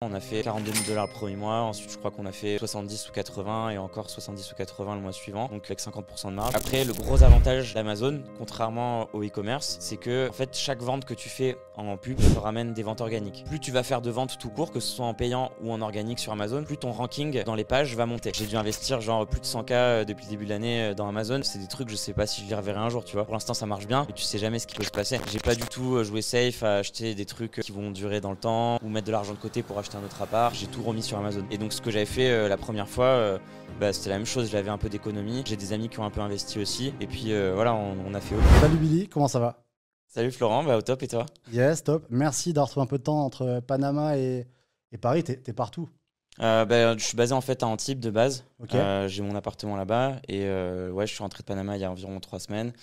On a fait 42 000 $ le premier mois, ensuite je crois qu'on a fait 70 ou 80 et encore 70 ou 80 le mois suivant, donc avec 50% de marge. Après, le gros avantage d'Amazon, contrairement au e-commerce, c'est que en fait, chaque vente que tu fais en pub te ramène des ventes organiques. Plus tu vas faire de ventes tout court, que ce soit en payant ou en organique sur Amazon, plus ton ranking dans les pages va monter. J'ai dû investir genre plus de 100K depuis le début de l'année dans Amazon. C'est des trucs, je sais pas si je les reverrai un jour, tu vois. Pour l'instant, ça marche bien, mais tu sais jamais ce qui peut se passer. J'ai pas du tout joué safe à acheter des trucs qui vont durer dans le temps ou mettre de l'argent de côté pour acheter un autre appart. J'ai tout remis sur Amazon. Et donc ce que j'avais fait la première fois, c'était la même chose, j'avais un peu d'économie. J'ai des amis qui ont un peu investi aussi. Et puis voilà, on a fait autre. Salut Billy, comment ça va? Salut Florent, au top et toi? Yes, top. Merci d'avoir trouvé un peu de temps entre Panama et Paris. T'es partout. Je suis basé en fait à Antibes de base. Ok. J'ai mon appartement là-bas. Et je suis rentré de Panama il y a environ 3 semaines.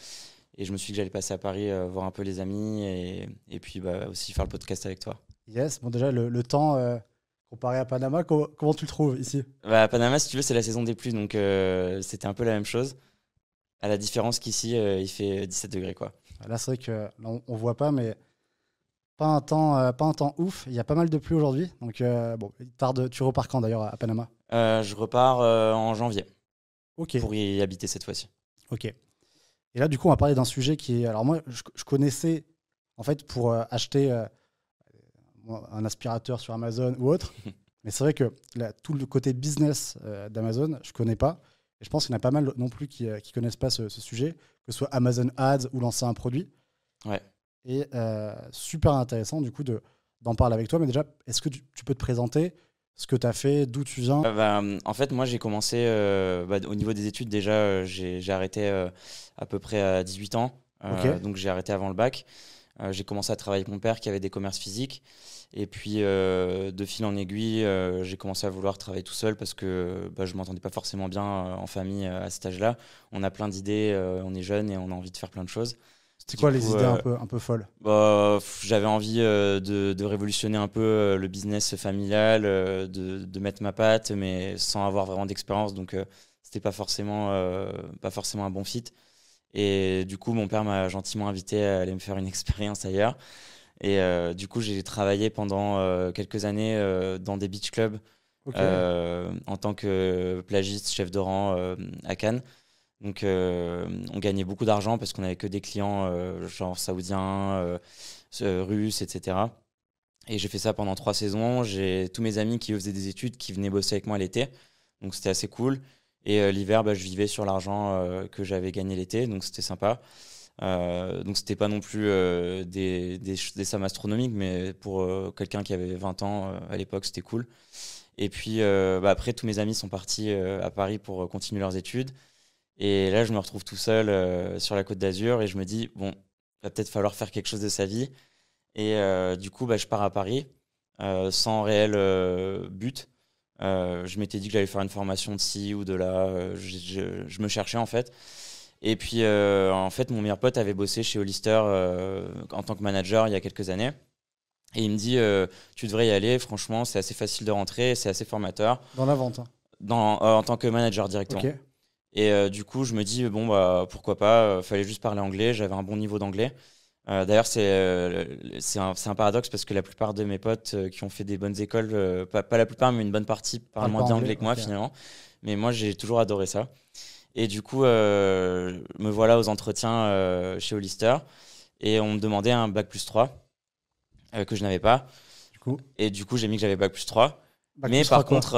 Et je me suis dit que j'allais passer à Paris voir un peu les amis et puis aussi faire le podcast avec toi. Yes, bon déjà le temps comparé à Panama, comment tu le trouves ici? À Panama, si tu veux, c'est la saison des pluies, donc c'était un peu la même chose. À la différence qu'ici, il fait 17 degrés, quoi. Là c'est vrai que là, on voit pas, mais pas un temps ouf. Il y a pas mal de pluie aujourd'hui, donc bon, tu repars quand d'ailleurs à Panama? Je repars en janvier Ok. pour y habiter cette fois-ci. Ok. Et là du coup on va parler d'un sujet qui est, alors moi je connaissais en fait pour acheter un aspirateur sur Amazon ou autre. Mais c'est vrai que tout le côté business d'Amazon, je ne connais pas. Et je pense qu'il y en a pas mal non plus qui ne connaissent pas ce sujet, que ce soit Amazon Ads ou lancer un produit. Ouais. Et super intéressant du coup d'en parler avec toi. Mais déjà, est-ce que tu peux te présenter ce que tu as fait, d'où tu viens? En fait, moi, j'ai commencé au niveau des études. Déjà, j'ai arrêté à peu près à 18 ans. Ok. Donc, j'ai arrêté avant le bac. J'ai commencé à travailler avec mon père qui avait des commerces physiques. Et puis, de fil en aiguille, j'ai commencé à vouloir travailler tout seul parce que je ne m'entendais pas forcément bien en famille à cet âge-là. On a plein d'idées, on est jeune et on a envie de faire plein de choses. C'était Du quoi coup, les idées un peu folles? J'avais envie de révolutionner un peu le business familial, de mettre ma patte, mais sans avoir vraiment d'expérience. Donc, c'était pas forcément un bon fit. Et du coup, mon père m'a gentiment invité à aller me faire une expérience ailleurs. Et du coup, j'ai travaillé pendant quelques années dans des beach clubs Ok. en tant que plagiste, chef de rang à Cannes. Donc, on gagnait beaucoup d'argent parce qu'on n'avait que des clients genre saoudiens, russes, etc. Et j'ai fait ça pendant 3 saisons. J'ai tous mes amis qui faisaient des études qui venaient bosser avec moi l'été. Donc, c'était assez cool. Et l'hiver, je vivais sur l'argent que j'avais gagné l'été. Donc, c'était sympa. Donc, c'était pas non plus des sommes astronomiques, mais pour quelqu'un qui avait 20 ans à l'époque, c'était cool. Et puis, après, tous mes amis sont partis à Paris pour continuer leurs études. Et là, je me retrouve tout seul sur la Côte d'Azur et je me dis, bon, va peut-être falloir faire quelque chose de sa vie. Et du coup, je pars à Paris sans réel but. Je m'étais dit que j'allais faire une formation de ci ou de là. Je me cherchais en fait. Et puis, en fait, mon meilleur pote avait bossé chez Hollister en tant que manager il y a quelques années. Et il me dit, tu devrais y aller, franchement, c'est assez facile de rentrer, c'est assez formateur. Dans la vente, hein. En tant que manager directement. Ok. Et du coup, je me dis, bon, pourquoi pas, fallait juste parler anglais, j'avais un bon niveau d'anglais. D'ailleurs, c'est un paradoxe parce que la plupart de mes potes qui ont fait des bonnes écoles, pas la plupart, mais une bonne partie, parlent moins bien anglais que moi ok. finalement. Mais moi, j'ai toujours adoré ça. Et du coup, me voilà aux entretiens chez Hollister et on me demandait un bac+3 que je n'avais pas. Du coup, Et du coup, j'ai mis que j'avais bac+3. bac Mais plus 3 par quoi? contre,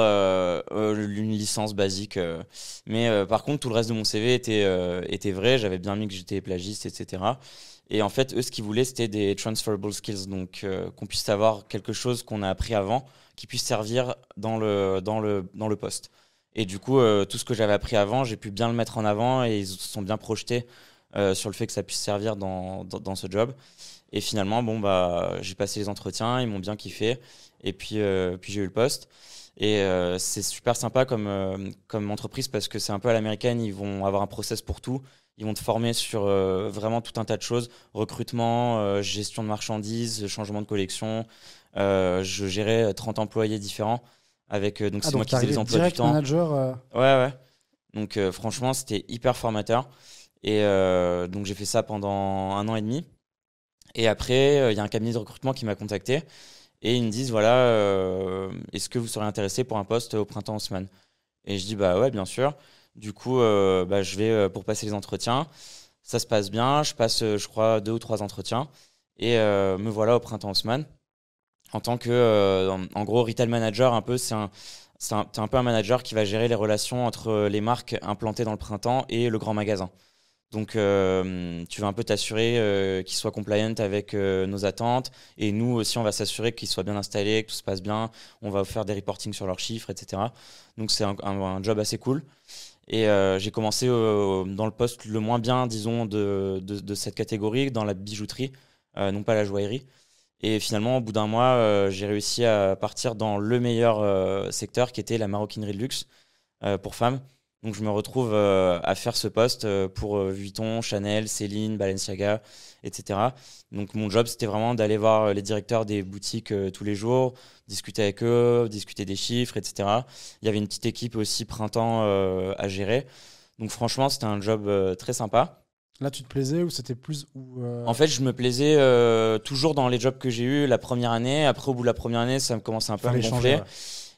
une licence basique. Mais par contre, tout le reste de mon CV était vrai. J'avais bien mis que j'étais plagiste, etc. Et en fait, eux, ce qu'ils voulaient, c'était des transferable skills. Donc, qu'on puisse avoir quelque chose qu'on a appris avant, qui puisse servir dans le poste. Et du coup, tout ce que j'avais appris avant, j'ai pu bien le mettre en avant et ils se sont bien projetés sur le fait que ça puisse servir dans ce job. Et finalement, j'ai passé les entretiens, ils m'ont bien kiffé. Et puis j'ai eu le poste. Et c'est super sympa comme entreprise parce que c'est un peu à l'américaine. Ils vont avoir un process pour tout. Ils vont te former sur vraiment tout un tas de choses. Recrutement, gestion de marchandises, changement de collection. Je gérais 30 employés différents. Donc c'est moi Donc qui t'es faisais les arrivé emplois du direct temps. manager. Ouais, ouais. Donc franchement, c'était hyper formateur. Et donc j'ai fait ça pendant 1 an et demi. Et après, il y a un cabinet de recrutement qui m'a contacté. Et ils me disent, voilà, est-ce que vous serez intéressé pour un poste au printemps Haussmann? Et je dis, bah ouais, bien sûr. Du coup, je vais pour passer les entretiens. Ça se passe bien. Je passe, je crois, 2 ou 3 entretiens. Et me voilà au printemps Haussmann. En tant que, en gros, retail manager, un peu, t'es un peu un manager qui va gérer les relations entre les marques implantées dans le printemps et le grand magasin. Donc, tu vas un peu t'assurer qu'ils soient compliant avec nos attentes. Et nous aussi, on va s'assurer qu'ils soient bien installés, que tout se passe bien. On va faire des reportings sur leurs chiffres, etc. Donc, c'est un job assez cool. Et j'ai commencé dans le poste le moins bien, disons, de cette catégorie, dans la bijouterie, non pas la joaillerie. Et finalement, au bout d'un mois, j'ai réussi à partir dans le meilleur secteur qui était la maroquinerie de luxe pour femmes. Donc je me retrouve à faire ce poste pour Vuitton, Chanel, Céline, Balenciaga, etc. Donc mon job, c'était vraiment d'aller voir les directeurs des boutiques tous les jours, discuter avec eux, discuter des chiffres, etc. Il y avait une petite équipe aussi printemps à gérer. Donc franchement, c'était un job très sympa. Là, tu te plaisais ou c'était plus ou En fait, je me plaisais toujours dans les jobs que j'ai eus la première année. Après, au bout de la première année, ça me commençait un peu à me fallait gonfler. changer, ouais.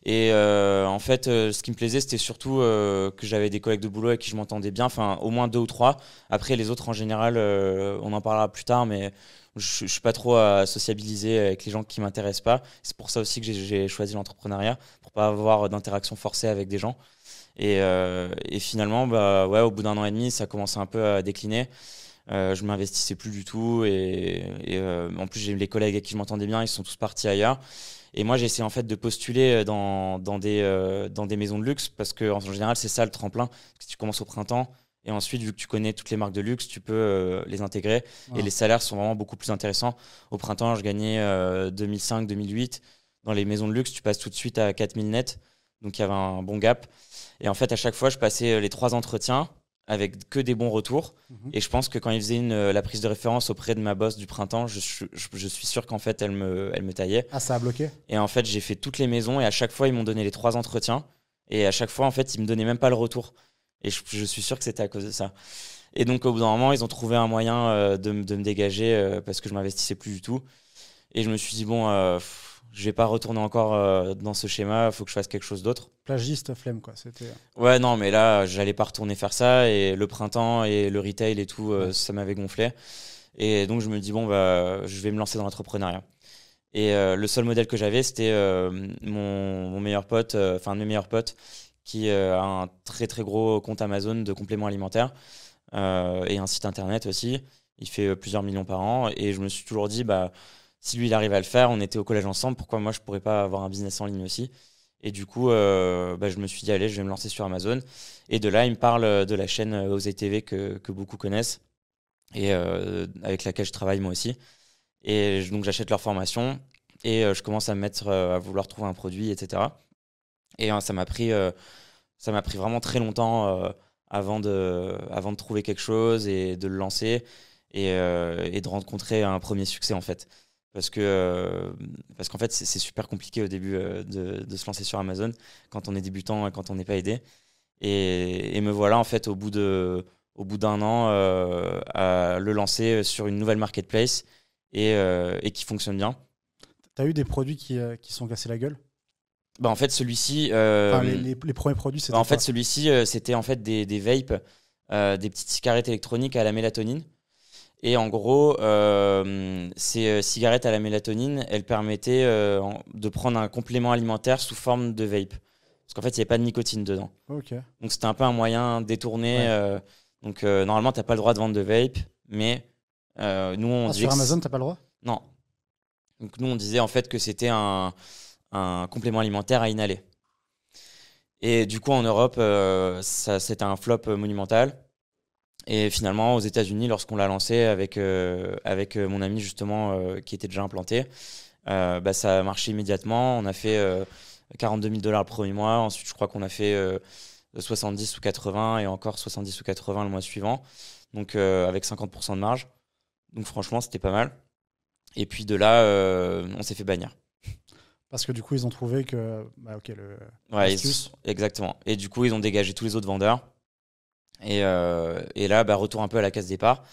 Et en fait, ce qui me plaisait, c'était surtout que j'avais des collègues de boulot avec qui je m'entendais bien, enfin au moins 2 ou 3. Après, les autres, en général, on en parlera plus tard, mais je suis pas trop à sociabiliser avec les gens qui m'intéressent pas. C'est pour ça aussi que j'ai choisi l'entrepreneuriat, pour pas avoir d'interaction forcée avec des gens. Et finalement, bah, ouais, au bout d'un an et demi, ça commençait un peu à décliner. Je m'investissais plus du tout et en plus j'ai les collègues avec qui je m'entendais bien, ils sont tous partis ailleurs. Et moi j'ai essayé en fait de postuler dans des maisons de luxe parce que en général c'est ça le tremplin. Parce que tu commences au printemps et ensuite vu que tu connais toutes les marques de luxe, tu peux les intégrer et Ouais. les salaires sont vraiment beaucoup plus intéressants. Au printemps je gagnais 2005-2008. Dans les maisons de luxe tu passes tout de suite à 4000 net, donc il y avait un bon gap. Et en fait à chaque fois je passais les 3 entretiens avec que des bons retours. Mhm. Et je pense que quand il faisait la prise de référence auprès de ma boss du printemps, je suis sûr qu'en fait, elle me taillait. Ah, ça a bloqué? Et en fait, j'ai fait toutes les maisons et à chaque fois, ils m'ont donné les 3 entretiens. Et à chaque fois, en fait, ils me donnaient même pas le retour. Et je suis sûr que c'était à cause de ça. Et donc, au bout d'un moment, ils ont trouvé un moyen de me dégager parce que je m'investissais plus du tout. Et je me suis dit, bon, je vais pas retourner encore dans ce schéma, il faut que je fasse quelque chose d'autre. Plagiste, flemme, quoi. C'était. Ouais, non, mais là, j'allais pas retourner faire ça. Et le printemps et le retail et tout, Ouais. ça m'avait gonflé. Et donc, je me dis, bon, bah, je vais me lancer dans l'entrepreneuriat. Et le seul modèle que j'avais, c'était mon meilleur pote, enfin, un de mes meilleurs potes, qui a un très, très gros compte Amazon de compléments alimentaires et un site internet aussi. Il fait plusieurs millions par an. Et je me suis toujours dit, bah, si lui, il arrive à le faire, on était au collège ensemble, pourquoi moi, je pourrais pas avoir un business en ligne aussi? Et du coup, bah, je me suis dit, allez, je vais me lancer sur Amazon. Et de là, il me parle de la chaîne Osez TV que beaucoup connaissent et avec laquelle je travaille moi aussi. Et donc, j'achète leur formation et je commence à me mettre à vouloir trouver un produit, etc. Et ça m'a pris vraiment très longtemps avant de trouver quelque chose et de le lancer et de rencontrer un premier succès, en fait. Parce qu'en fait, c'est super compliqué au début de se lancer sur Amazon quand on est débutant et quand on n'est pas aidé. Et me voilà, en fait, au bout d'un an, à le lancer sur une nouvelle marketplace et qui fonctionne bien. T'as eu des produits qui sont cassés la gueule? Bah, en fait, celui-ci, Enfin, les premiers produits, c'était en fait, quoi? celui-ci, c'était en fait des vapes, des petites cigarettes électroniques à la mélatonine. Et en gros, ces cigarettes à la mélatonine, elles permettaient de prendre un complément alimentaire sous forme de vape. Parce qu'en fait, il n'y avait pas de nicotine dedans. Ok. Donc, c'était un peu un moyen détourné. Ouais. Donc, normalement, tu n'as pas le droit de vendre de vape. Mais nous, on disait Sur que Amazon, t'as pas le droit? non. Donc, nous, on disait en fait que c'était un complément alimentaire à inhaler. Et du coup, en Europe, c'était un flop monumental. Et finalement, aux États-Unis, lorsqu'on l'a lancé avec mon ami justement qui était déjà implanté, bah, ça a marché immédiatement. On a fait 42 000 $ le premier mois. Ensuite, je crois qu'on a fait 70 ou 80 et encore 70 ou 80 le mois suivant. Donc, avec 50% de marge. Donc, franchement, c'était pas mal. Et puis de là, on s'est fait bannir. Parce que du coup, ils ont trouvé que. Bah, ok, Ouais, l'astuce. exactement. Et du coup, ils ont dégagé tous les autres vendeurs. Et là, bah, retour un peu à la case départ.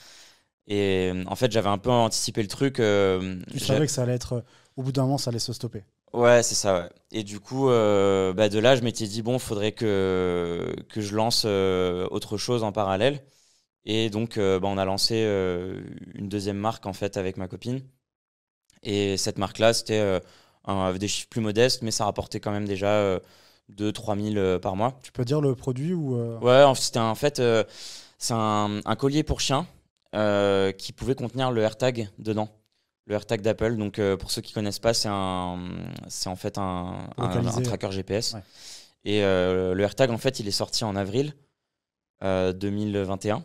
Et en fait, j'avais un peu anticipé le truc. Tu savais que ça allait être au bout d'un moment, ça allait se stopper. Ouais, c'est ça. Ouais. Et du coup, de là, je m'étais dit, bon, faudrait que je lance autre chose en parallèle. Et donc, on a lancé une deuxième marque en fait avec ma copine. Et cette marque-là, c'était avec des chiffres plus modestes, mais ça rapportait quand même déjà 2-3 000 par mois. Tu peux dire le produit ou Ouais, c'était en fait c'est un collier pour chien qui pouvait contenir le AirTag dedans. Le AirTag d'Apple. Donc, pour ceux qui connaissent pas, c'est en fait un tracker GPS. Ouais. Et le AirTag, en fait, il est sorti en avril 2021.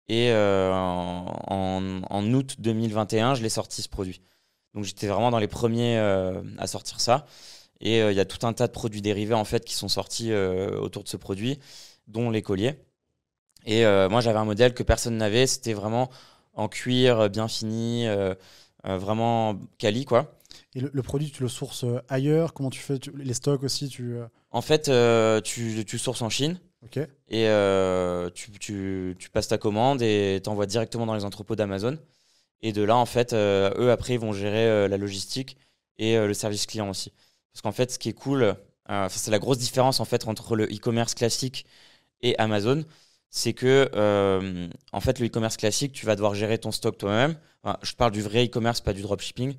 Et en août 2021, je l'ai sorti ce produit. Donc, j'étais vraiment dans les premiers à sortir ça. Et il y a tout un tas de produits dérivés en fait qui sont sortis autour de ce produit, dont les colliers. Et moi, j'avais un modèle que personne n'avait. C'était vraiment en cuir, bien fini, vraiment quali, quoi. Et le produit, tu le sources ailleurs? Comment tu fais les stocks aussi En fait, tu sources en Chine Ok. et tu passes ta commande et t'envoies directement dans les entrepôts d'Amazon. Et de là, en fait, eux, après, ils vont gérer la logistique et le service client aussi. Parce qu'en fait, ce qui est cool, c'est la grosse différence en fait entre le e-commerce classique et Amazon, c'est que en fait, le e-commerce classique, tu vas devoir gérer ton stock toi-même. Enfin, je parle du vrai e-commerce, pas du dropshipping.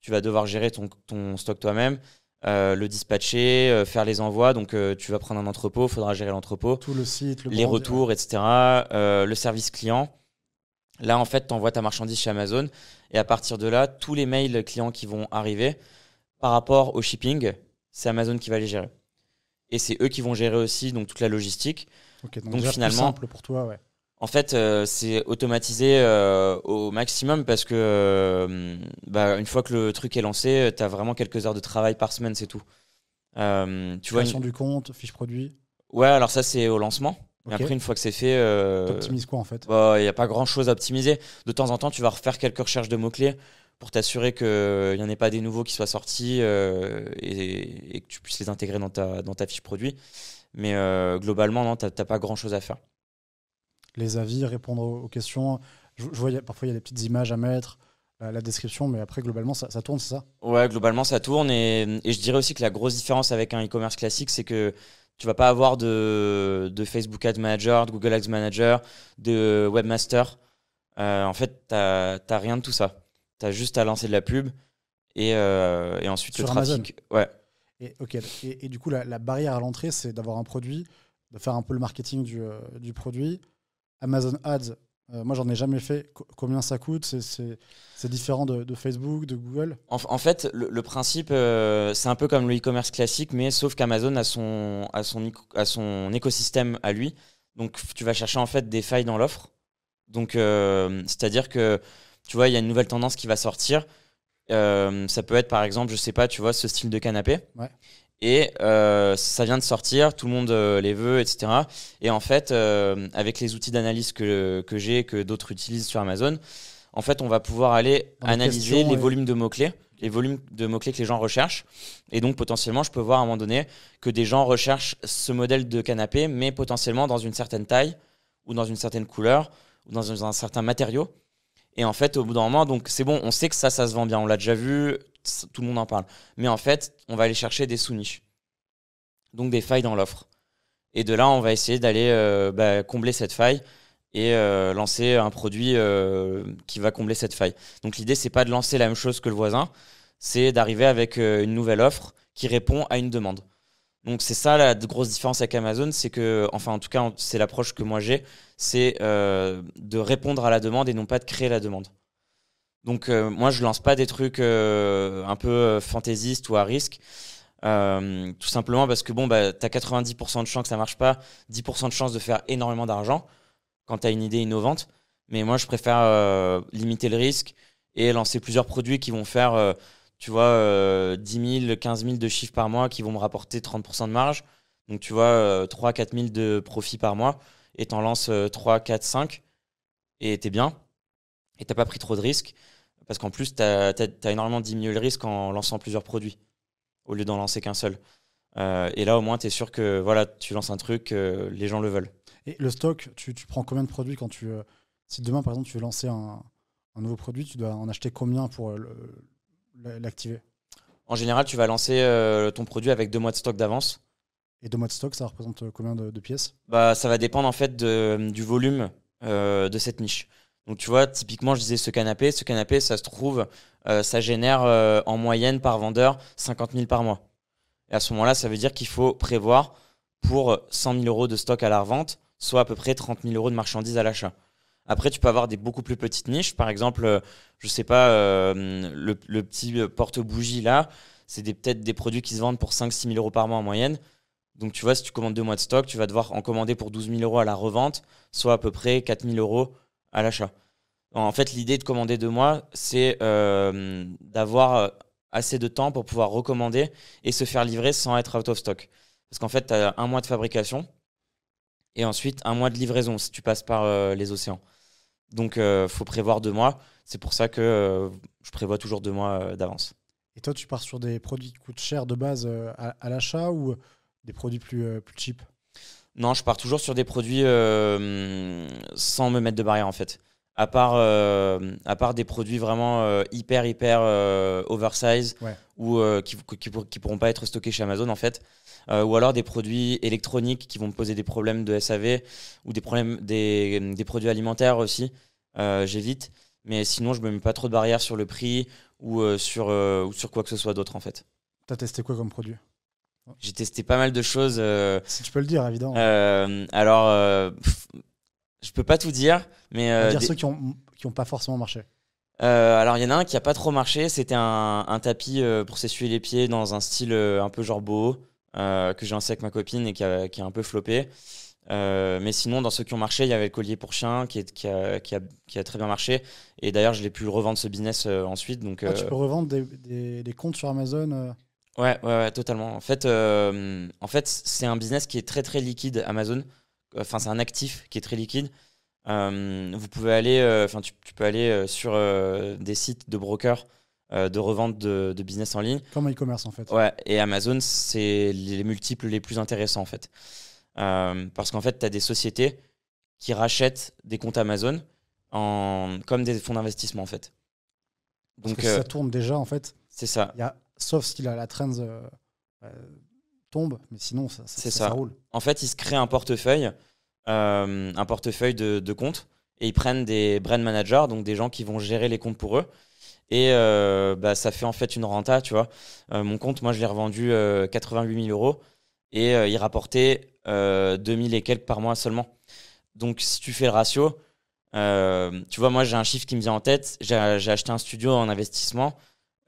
Tu vas devoir gérer ton stock toi-même, le dispatcher, faire les envois. Donc, tu vas prendre un entrepôt, il faudra gérer l'entrepôt, tout le site, les retours, etc. Le service client. Là, en fait, tu envoies ta marchandise chez Amazon et à partir de là, tous les mails clients qui vont arriver par rapport au shipping, c'est Amazon qui va les gérer. Et c'est eux qui vont gérer aussi donc, toute la logistique. Ok, donc Donc déjà finalement, plus simple pour toi, ouais. en fait, c'est automatisé au maximum parce que une fois que le truc est lancé, tu as vraiment quelques heures de travail par semaine, c'est tout. Création du compte, fiche produit. Ouais, alors ça, c'est au lancement. Mais Ok. après, une fois que c'est fait, T'optimises quoi en fait? il n'y a pas grand-chose à optimiser. De temps en temps, tu vas refaire quelques recherches de mots-clés pour t'assurer qu'il n'y en ait pas des nouveaux qui soient sortis et que tu puisses les intégrer dans ta fiche produit. Mais globalement, non, tu n'as pas grand-chose à faire. Les avis, répondre aux questions. Je vois, parfois il y a des petites images à mettre, la description, mais après globalement ça tourne, c'est ça? Ouais, globalement, ça tourne. Et je dirais aussi que la grosse différence avec un e-commerce classique, c'est que tu vas pas avoir de Facebook Ads Manager, de Google Ads Manager, de Webmaster. En fait, tu n'as rien de tout ça. Tu as juste à lancer de la pub et ensuite Sur le Amazon. trafic. Ouais. Et, ok. Et du coup, la barrière à l'entrée, c'est d'avoir un produit, de faire un peu le marketing du produit. Amazon Ads, moi j'en ai jamais fait. Combien ça coûte? C'est différent de Facebook, de Google? En fait, le principe, c'est un peu comme le e-commerce classique, mais sauf qu'Amazon a son écosystème à lui. Donc, tu vas chercher en fait des failles dans l'offre. Donc, c'est-à-dire que, tu vois, il y a une nouvelle tendance qui va sortir. Ça peut être, par exemple, je sais pas, tu vois, ce style de canapé. Ouais. Et ça vient de sortir, tout le monde les veut, etc. Et en fait, avec les outils d'analyse que j'ai, que d'autres utilisent sur Amazon, en fait, on va pouvoir aller analyser les volumes de mots-clés, les volumes de mots-clés que les gens recherchent. Et donc, potentiellement, je peux voir à un moment donné que des gens recherchent ce modèle de canapé, mais potentiellement dans une certaine taille, ou dans une certaine couleur, ou dans un certain matériau. Et en fait, au bout d'un moment, donc c'est bon, on sait que ça se vend bien, on l'a déjà vu, tout le monde en parle. Mais en fait, on va aller chercher des sous-niches, donc des failles dans l'offre. Et de là, on va essayer d'aller combler cette faille et lancer un produit qui va combler cette faille. Donc l'idée, c'est pas de lancer la même chose que le voisin, c'est d'arriver avec une nouvelle offre qui répond à une demande. Donc c'est ça la grosse différence avec Amazon, c'est que, enfin en tout cas, c'est l'approche que moi j'ai, c'est de répondre à la demande et non pas de créer la demande. Donc moi, je lance pas des trucs un peu fantaisistes ou à risque. Tout simplement parce que bon, tu as 90% de chances que ça marche pas, 10% de chances de faire énormément d'argent quand tu as une idée innovante. Mais moi, je préfère limiter le risque et lancer plusieurs produits qui vont faire, tu vois, 10 000, 15 000 de chiffres par mois qui vont me rapporter 30% de marge. Donc, tu vois, 3 4 000 de profit par mois et t'en lances 3, 4, 5 et t'es bien. Et t'as pas pris trop de risques parce qu'en plus, t'as énormément diminué le risque en lançant plusieurs produits au lieu d'en lancer qu'un seul. Et là, au moins, tu es sûr que voilà, tu lances un truc, les gens le veulent. Et le stock, tu prends combien de produits quand tu. Si demain, par exemple, tu veux lancer un nouveau produit, tu dois en acheter combien pour l'activer? En général, tu vas lancer ton produit avec 2 mois de stock d'avance. Et 2 mois de stock, ça représente combien de pièces? Bah, ça va dépendre en fait du volume de cette niche. Donc tu vois, typiquement, je disais ce canapé. Ce canapé, ça se trouve, ça génère en moyenne par vendeur 50 000 par mois. Et à ce moment-là, ça veut dire qu'il faut prévoir pour 100 000 euros de stock à la revente, soit à peu près 30 000 euros de marchandises à l'achat. Après, tu peux avoir des beaucoup plus petites niches. Par exemple, je sais pas, le petit porte-bougie là, c'est peut-être des produits qui se vendent pour 5 000 6 000 euros par mois en moyenne. Donc, tu vois, si tu commandes 2 mois de stock, tu vas devoir en commander pour 12 000 euros à la revente, soit à peu près 4 000 euros à l'achat. En fait, l'idée de commander 2 mois, c'est d'avoir assez de temps pour pouvoir recommander et se faire livrer sans être out of stock. Parce qu'en fait, tu as 1 mois de fabrication et ensuite 1 mois de livraison si tu passes par les océans. Donc, il faut prévoir 2 mois. C'est pour ça que je prévois toujours 2 mois d'avance. Et toi, tu pars sur des produits qui coûtent cher de base à l'achat ou des produits plus cheap? Non, je pars toujours sur des produits sans me mettre de barrière en fait. À part des produits vraiment hyper oversize Ouais. ou qui pourront pas être stockés chez Amazon en fait. Ou alors des produits électroniques qui vont me poser des problèmes de SAV ou des produits alimentaires aussi. J'évite. Mais sinon, je me mets pas trop de barrières sur le prix ou sur quoi que ce soit d'autre en fait. T'as testé quoi comme produit? J'ai testé pas mal de choses. Si tu peux le dire, évidemment. Alors, je peux pas tout dire, mais On va dire ceux qui ont pas forcément marché. alors il y en a un qui a pas trop marché. C'était un tapis pour s'essuyer les pieds dans un style un peu genre boho que j'ai lancé avec ma copine et qui a un peu floppé. Mais sinon, dans ceux qui ont marché, il y avait le collier pour chien qui a très bien marché. Et d'ailleurs, je l'ai pu revendre ce business ensuite. Donc, Tu peux revendre des comptes sur Amazon. ouais, totalement. En fait, c'est un business qui est très très liquide, Amazon. Enfin, c'est un actif qui est très liquide. Vous pouvez aller, tu peux aller sur des sites de brokers de revente de business en ligne. Comme e-commerce en fait. Ouais, et Amazon, c'est les multiples les plus intéressants en fait. Parce qu'en fait, tu as des sociétés qui rachètent des comptes Amazon comme des fonds d'investissement en fait. Parce Donc, que si ça tourne déjà en fait, c'est ça. sauf si la trend tombe, mais sinon C'est ça ça. roule. En fait, ils se créent un portefeuille de comptes et ils prennent des brand managers, donc des gens qui vont gérer les comptes pour eux. Et ça fait en fait une renta, tu vois. Mon compte, moi, je l'ai revendu 88 000 euros et il rapportait 2000 et quelques par mois seulement. Donc, si tu fais le ratio, tu vois, moi, j'ai un chiffre qui me vient en tête. J'ai acheté un studio en investissement.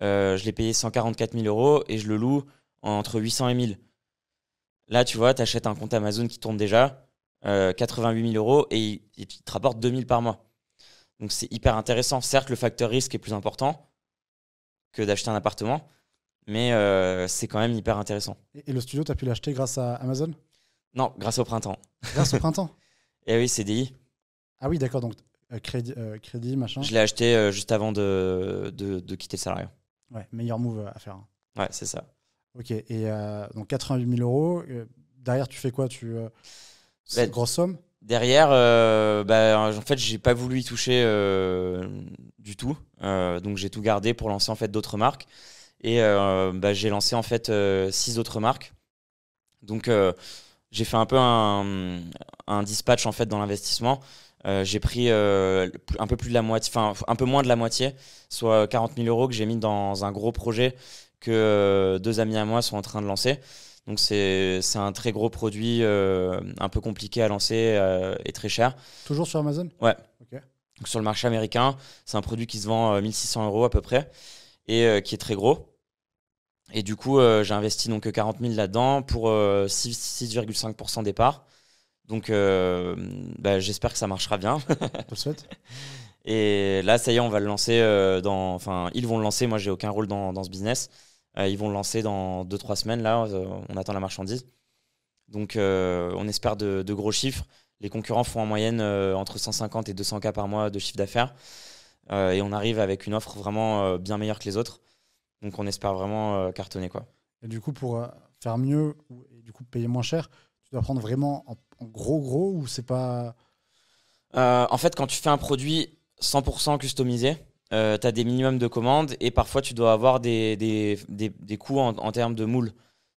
Je l'ai payé 144 000 euros et je le loue entre 800 et 1000. Là, tu vois, tu achètes un compte Amazon qui tourne déjà 88 000 euros et il te rapporte 2000 par mois. Donc, c'est hyper intéressant. Certes, le facteur risque est plus important que d'acheter un appartement, mais c'est quand même hyper intéressant. Et le studio, tu as pu l'acheter grâce à Amazon? Non, grâce au printemps. Grâce au printemps? Et oui, CDI. Ah oui, d'accord, donc crédit, machin. Je l'ai acheté juste avant de quitter le salariat. Ouais, meilleur move à faire. Ouais, c'est ça. Ok, et donc 88 000 euros. Derrière, tu fais quoi? C'est une grosse somme? Derrière, en fait, j'ai pas voulu y toucher du tout. Donc, j'ai tout gardé pour lancer en fait d'autres marques. Et j'ai lancé en fait 6 autres marques. Donc, j'ai fait un peu un dispatch en fait dans l'investissement. J'ai pris un peu plus de la moitié, enfin un peu moins de la moitié, soit 40 000 euros que j'ai mis dans un gros projet que 2 amis à moi sont en train de lancer. Donc c'est un très gros produit, un peu compliqué à lancer et très cher. Toujours sur Amazon? Ouais. Ok. Donc sur le marché américain, c'est un produit qui se vend 1600 euros à peu près et qui est très gros. Et du coup, j'ai investi donc 40 000 là-dedans pour 6,5% des parts. Donc j'espère que ça marchera bien. Je te le souhaite. Et là, ça y est, on va le lancer ils vont le lancer. Moi, j'ai aucun rôle dans ce business. Ils vont le lancer dans 2-3 semaines. Là, on attend la marchandise. Donc, on espère de gros chiffres. Les concurrents font en moyenne entre 150 et 200 K par mois de chiffre d'affaires. Et on arrive avec une offre vraiment bien meilleure que les autres. Donc, on espère vraiment cartonner, quoi. Et du coup, pour faire mieux et du coup payer moins cher, tu dois prendre vraiment en gros ou c'est pas... En fait, quand tu fais un produit 100% customisé, tu as des minimums de commandes et parfois tu dois avoir des coûts en termes de moule.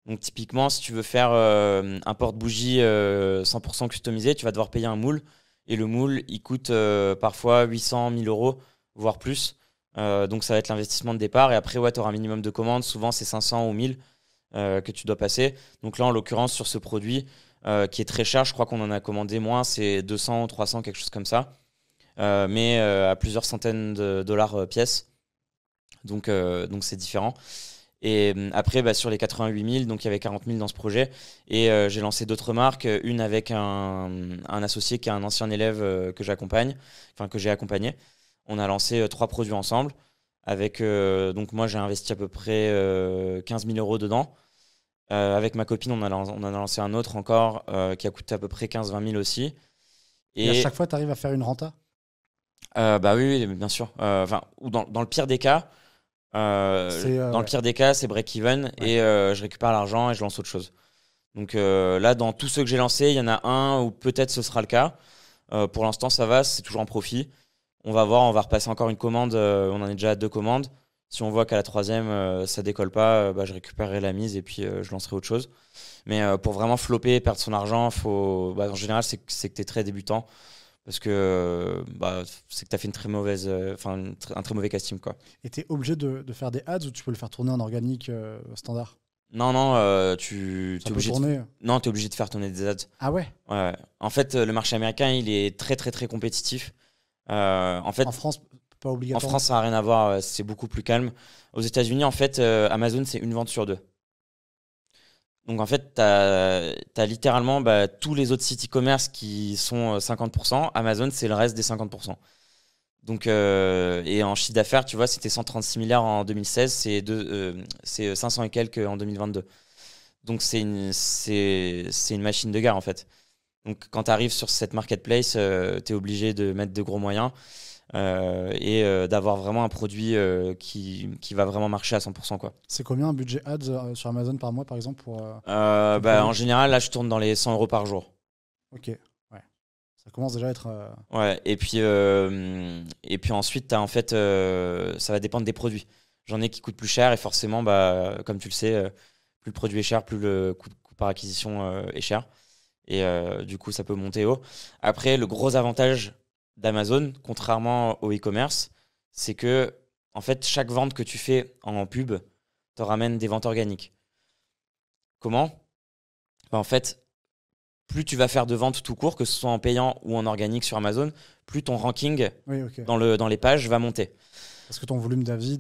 Donc typiquement, si tu veux faire un porte-bougie 100% customisé, tu vas devoir payer un moule. Et le moule, il coûte parfois 800 000 euros, voire plus. Donc ça va être l'investissement de départ. Et après, ouais, tu auras un minimum de commandes. Souvent, c'est 500 ou 1000 que tu dois passer. Donc là, en l'occurrence, sur ce produit qui est très cher, je crois qu'on en a commandé moins, c'est 200 ou 300, quelque chose comme ça. Mais à plusieurs centaines de dollars pièce. Donc c'est différent. Et après, sur les 88 000, donc il y avait 40 000 dans ce projet. Et j'ai lancé d'autres marques, une avec un associé qui est un ancien élève que j'accompagne, enfin que j'ai accompagné. On a lancé 3 produits ensemble. Donc moi, j'ai investi à peu près 15 000 euros dedans. Avec ma copine, on en a lancé un autre encore qui a coûté à peu près 15-20 000 aussi. Et à chaque fois, tu arrives à faire une renta? Oui, bien sûr. Ou dans le pire des cas, le pire des cas, c'est break-even et je récupère l'argent et je lance autre chose. Donc là, dans tous ceux que j'ai lancés, il y en a un où peut-être ce sera le cas. Pour l'instant, ça va, c'est toujours en profit. On va voir, on va repasser encore une commande. On en est déjà à 2 commandes. Si on voit qu'à la 3e, ça décolle pas, je récupérerai la mise et puis je lancerai autre chose. Mais pour vraiment flopper, perdre son argent, en général, c'est que tu es très débutant. Parce que c'est que tu as fait une très mauvaise, un très mauvais casting, quoi. Et tu es obligé de faire des ads ou tu peux le faire tourner en organique standard? Non, tu es obligé t'es obligé de faire tourner des ads. Ah ouais? Ouais. En fait, le marché américain, il est très, très, très compétitif. En France, pas obligatoire. En France, ça n'a rien à voir. C'est beaucoup plus calme. Aux États-Unis, en fait, Amazon, c'est une vente sur 2. Donc, en fait, tu as littéralement tous les autres sites e-commerce qui sont 50%. Amazon, c'est le reste des 50%. Donc, et en chiffre d'affaires, tu vois, c'était 136 milliards en 2016, c'est 500 et quelques en 2022. Donc, c'est une machine de guerre, en fait. Donc, quand tu arrives sur cette marketplace, tu es obligé de mettre de gros moyens et d'avoir vraiment un produit qui va vraiment marcher à 100%, quoi. C'est combien un budget ads sur Amazon par mois, par exemple en général, là, je tourne dans les 100 euros par jour. Ok, ouais. Ça commence déjà à être... Ouais, et puis ensuite, en fait, ça va dépendre des produits. J'en ai qui coûtent plus cher et forcément, comme tu le sais, plus le produit est cher, plus le coût par acquisition est cher. Et du coup, ça peut monter haut. Après, le gros avantage d'Amazon, contrairement au e-commerce, c'est que en fait, chaque vente que tu fais en pub te ramène des ventes organiques. Comment? En fait, plus tu vas faire de ventes tout court, que ce soit en payant ou en organique sur Amazon, plus ton ranking dans les pages va monter. Parce que ton volume d'avis...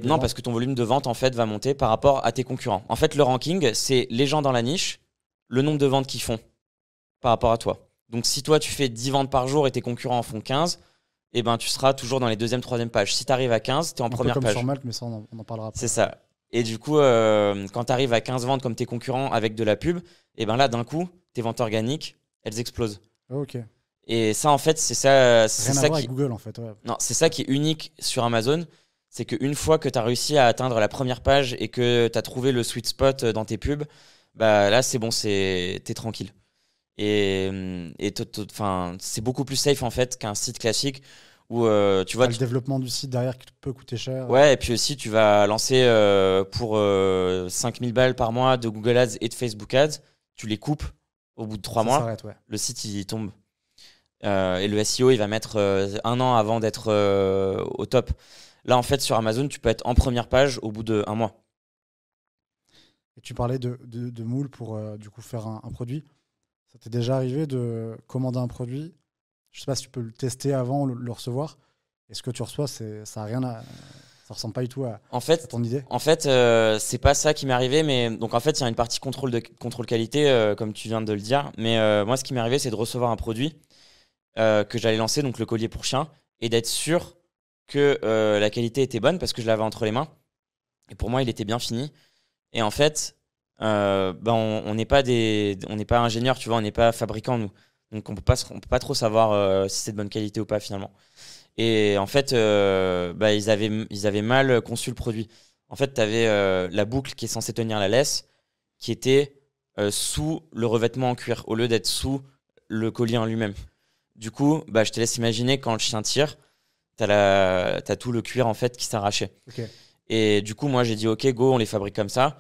Non, parce que ton volume de vente en fait va monter par rapport à tes concurrents. En fait, le ranking, c'est les gens dans la niche, le nombre de ventes qu'ils font par rapport à toi. Donc, si toi, tu fais 10 ventes par jour et tes concurrents en font 15, tu seras toujours dans les 2e, 3e pages. Si tu arrives à 15, tu es en première page. Comme sur Malte, mais ça, on en parlera après. C'est ça. Et du coup, quand tu arrives à 15 ventes comme tes concurrents avec de la pub, là, d'un coup, tes ventes organiques, elles explosent. Ok. Et ça, en fait, c'est ça. Rien à voir avec Google, en fait. Ouais. Non, c'est ça qui est unique sur Amazon. C'est qu'une fois que tu as réussi à atteindre la première page et que tu as trouvé le sweet spot dans tes pubs, là, c'est bon, t'es tranquille. Et c'est beaucoup plus safe, en fait, qu'un site classique où tu vois. Le développement du site derrière qui peut coûter cher. Ouais, et puis aussi, tu vas lancer pour 5000 balles par mois de Google Ads et de Facebook Ads. Tu les coupes au bout de 3 mois. S'arrête, ouais. Le site, il tombe. Et le SEO, il va mettre 1 an avant d'être au top. Là, en fait, sur Amazon, tu peux être en première page au bout de 1 mois. Et tu parlais de moules pour du coup faire un produit. Ça t'est déjà arrivé de commander un produit? Je sais pas si tu peux le tester avant le recevoir. Et ce que tu reçois, ça a rien à... Ça ressemble pas du tout à ton idée? En fait, c'est pas ça qui m'est arrivé. Mais donc, en fait, il y a une partie contrôle qualité, comme tu viens de le dire. Mais moi, ce qui m'est arrivé, c'est de recevoir un produit que j'allais lancer, donc le collier pour chien, et d'être sûr que la qualité était bonne parce que je l'avais entre les mains. Et pour moi, il était bien fini. Et en fait, on n'est pas ingénieur, tu vois, on n'est pas fabricant, nous. Donc, on peut pas trop savoir si c'est de bonne qualité ou pas, finalement. Et en fait, ils avaient mal conçu le produit. En fait, tu avais la boucle qui est censée tenir la laisse qui était sous le revêtement en cuir au lieu d'être sous le collier en lui-même. Du coup, je te laisse imaginer quand le chien tire, t'as tout le cuir en fait qui s'arrachait. Ok. Et du coup, moi, j'ai dit, OK, go, on les fabrique comme ça.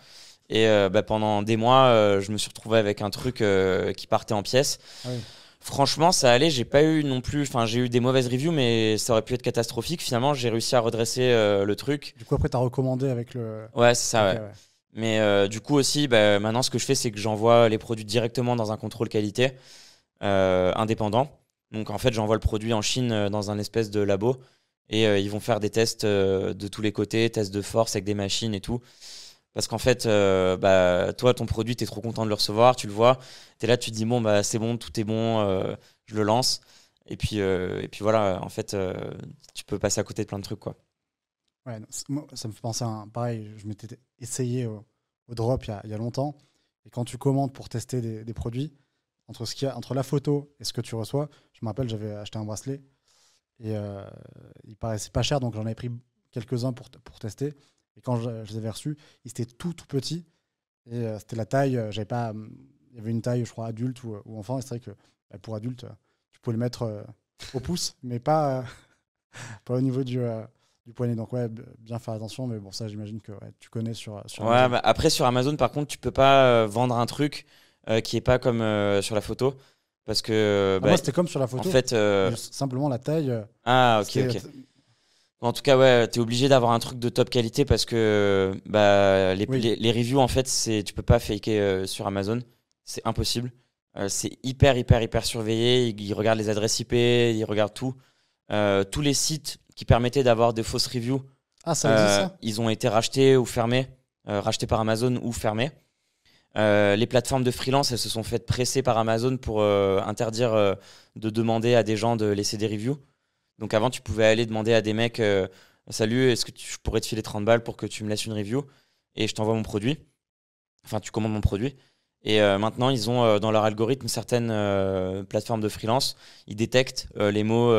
Et pendant des mois, je me suis retrouvé avec un truc qui partait en pièces. Ah oui. Franchement, ça allait. J'ai pas eu non plus. Enfin, j'ai eu des mauvaises reviews, mais ça aurait pu être catastrophique. Finalement, j'ai réussi à redresser le truc. Du coup, après, tu as recommandé avec le. Ouais, c'est ça, Ok, ouais. Mais du coup, aussi, maintenant, ce que je fais, c'est que j'envoie les produits directement dans un contrôle qualité indépendant. Donc, en fait, j'envoie le produit en Chine dans un espèce de labo. Et ils vont faire des tests de tous les côtés, tests de force avec des machines et tout. Parce qu'en fait, toi, ton produit, tu es trop content de le recevoir, tu le vois. Tu es là, tu te dis, bon, c'est bon, tout est bon, je le lance. Et puis voilà, en fait, tu peux passer à côté de plein de trucs, quoi. Ouais, non, moi, ça me fait penser à pareil, je m'étais essayé au drop il y a longtemps. Et quand tu commandes pour tester des produits, entre la photo et ce que tu reçois, je me rappelle, j'avais acheté un bracelet et il paraissait pas cher, donc j'en avais pris quelques-uns pour tester. Et quand je les avais reçus, ils étaient tout petits. Et c'était la taille, j'avais pas, il y avait une taille, je crois, adulte ou enfant. Et c'est vrai que pour adulte, tu peux le mettre au pouce, mais pas au niveau du poignet. Donc, ouais, bien faire attention. Mais bon, ça, j'imagine que ouais, tu connais sur Ouais, Amazon. après, sur Amazon, par contre, tu peux pas vendre un truc qui est pas comme sur la photo. Parce que, Ah, moi, c'était comme sur la en photo. fait. Simplement, la taille, Ah, ok, c'était. ok. En tout cas, ouais, t'es obligé d'avoir un truc de top qualité parce que les, Oui. les, les reviews, en fait, tu peux pas faker sur Amazon. C'est impossible. C'est hyper, hyper, hyper surveillé. Ils regardent les adresses IP, ils regardent tout. Tous les sites qui permettaient d'avoir de fausses reviews, Ah, ça existe, ça? ils ont été rachetés ou fermés, rachetés par Amazon ou fermés. Les plateformes de freelance, elles se sont faites presser par Amazon pour interdire de demander à des gens de laisser des reviews. Donc avant, tu pouvais aller demander à des mecs Salut, est-ce que je pourrais te filer 30 balles pour que tu me laisses une review et je t'envoie mon produit. Enfin, tu commandes mon produit. Et maintenant, ils ont dans leur algorithme certaines plateformes de freelance. Ils détectent les mots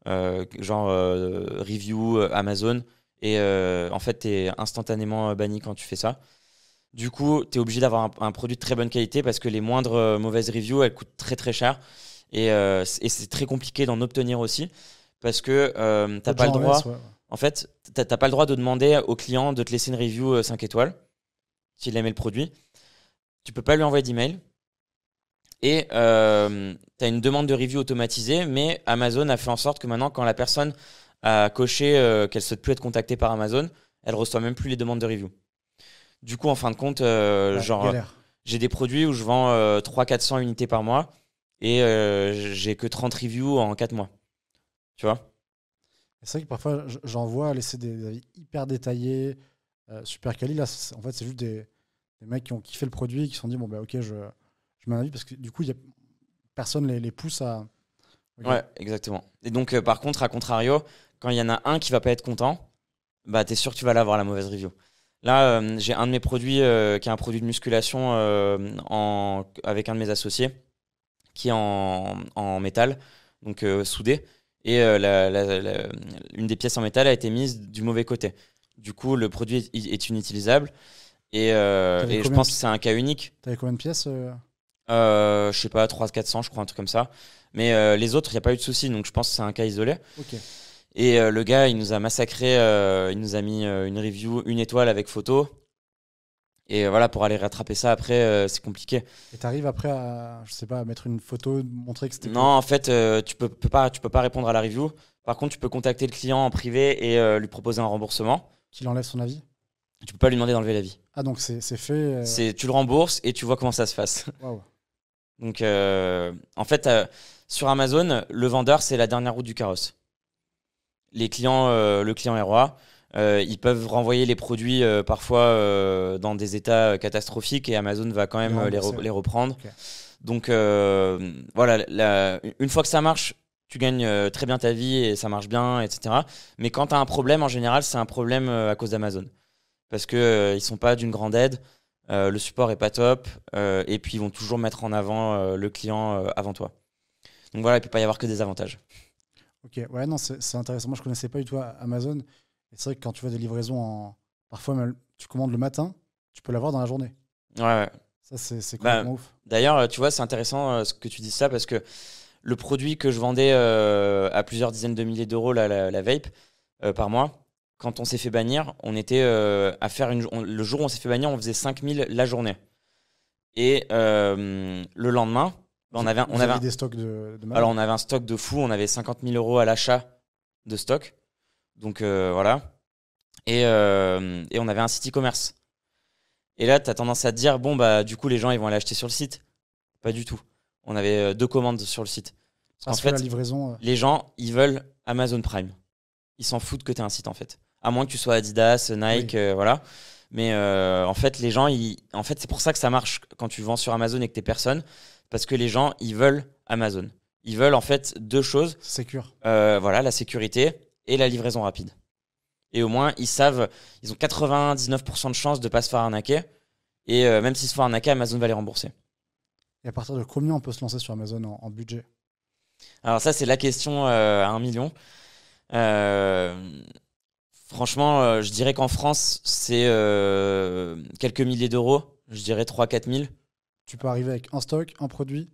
genre review, Amazon. Et en fait, tu es instantanément banni quand tu fais ça. Du coup, tu es obligé d'avoir un produit de très bonne qualité parce que les moindres mauvaises reviews, elles coûtent très très cher. Et c'est très compliqué d'en obtenir aussi parce que Peu t'as de pas le gens en laissent, droit. ouais. En fait, t'as pas le droit de demander au client de te laisser une review 5 étoiles s'il aimait le produit. Tu peux pas lui envoyer d'email. Et tu as une demande de review automatisée, mais Amazon a fait en sorte que maintenant, quand la personne a coché qu'elle souhaite plus être contactée par Amazon, elle reçoit même plus les demandes de review. Du coup, en fin de compte, Ouais, galère. j'ai des produits où je vends 300-400 unités par mois et j'ai que 30 reviews en 4 mois. Tu vois? C'est vrai que parfois, j'en vois laisser des avis hyper détaillés, super quali. Là, en fait, c'est juste des mecs qui ont kiffé le produit et qui se sont dit, bon, bah, ok, je mets un avis parce que du coup, personne les pousse à. Ok. Ouais, exactement. Et donc, par contre, à contrario, quand il y en a un qui va pas être content, bah, t'es sûr que tu vas l'avoir la mauvaise review. Là, j'ai un de mes produits qui est un produit de musculation avec un de mes associés qui est en métal, donc soudé. Et une des pièces en métal a été mise du mauvais côté. Du coup, le produit est inutilisable. Et, T'avais je combien, pense que c'est un cas unique. t'avais combien de pièces Je sais pas, 300-400, je crois, un truc comme ça. Mais les autres, il n'y a pas eu de souci. Donc je pense que c'est un cas isolé. Ok. Et le gars, il nous a massacré. Il nous a mis une review, une étoile avec photo. Et voilà, pour aller rattraper ça après, c'est compliqué. Et t'arrives après à, je sais pas, à mettre une photo, montrer que c'était Non, en fait, tu peux pas répondre à la review. Par contre, tu peux contacter le client en privé et lui proposer un remboursement. qu'il enlève son avis. Tu peux pas lui demander d'enlever l'avis. Ah, donc c'est fait. Tu le rembourses et tu vois comment ça se passe. Waouh. Donc, en fait, sur Amazon, le vendeur, c'est la dernière roue du carrosse. Le client est roi. Ils peuvent renvoyer les produits parfois dans des états catastrophiques et Amazon va quand même les reprendre. Ok. Donc voilà, une fois que ça marche, tu gagnes très bien ta vie et ça marche bien, etc. Mais quand tu as un problème, en général, c'est un problème à cause d'Amazon. Parce qu'ils ne sont pas d'une grande aide, le support est pas top, et puis ils vont toujours mettre en avant le client avant toi. Donc voilà, il ne peut pas y avoir que des avantages. Ok, ouais, non, c'est intéressant. Moi, je connaissais pas du tout Amazon. Et c'est vrai que quand tu vois des livraisons parfois, même, tu commandes le matin, tu peux l'avoir dans la journée. Ouais, ouais. Ça, c'est Bah, complètement ouf. d'ailleurs, tu vois, c'est intéressant ce que tu dis ça parce que le produit que je vendais à plusieurs dizaines de milliers d'euros, la vape, par mois, quand on s'est fait bannir, on était à faire le jour où on s'est fait bannir, on faisait 5000 la journée. Et le lendemain, on avait des stocks de malade. Alors, on avait un stock de fou, on avait 50 000 euros à l'achat de stock. Donc, voilà. Et on avait un site e-commerce. Et là, tu as tendance à te dire, bon, bah, du coup, les gens, ils vont aller acheter sur le site. Pas du tout. On avait 2 commandes sur le site. Parce que la livraison. Les gens, ils veulent Amazon Prime. Ils s'en foutent que tu aies un site, en fait. À moins que tu sois Adidas, Nike, Oui. voilà. Mais en fait, les gens, en fait, c'est pour ça que ça marche quand tu vends sur Amazon et que tu es personne. Parce que les gens, ils veulent Amazon. Ils veulent, en fait, 2 choses. Sécure. Voilà, la sécurité et la livraison rapide. Et au moins, ils savent, ils ont 99% de chances de ne pas se faire arnaquer. Et même s'ils se font arnaquer, Amazon va les rembourser. Et à partir de combien on peut se lancer sur Amazon en budget? Alors ça, c'est la question à 1 million. Franchement, je dirais qu'en France, c'est quelques milliers d'euros. Je dirais 3-4 000. Tu peux arriver avec un stock, un produit,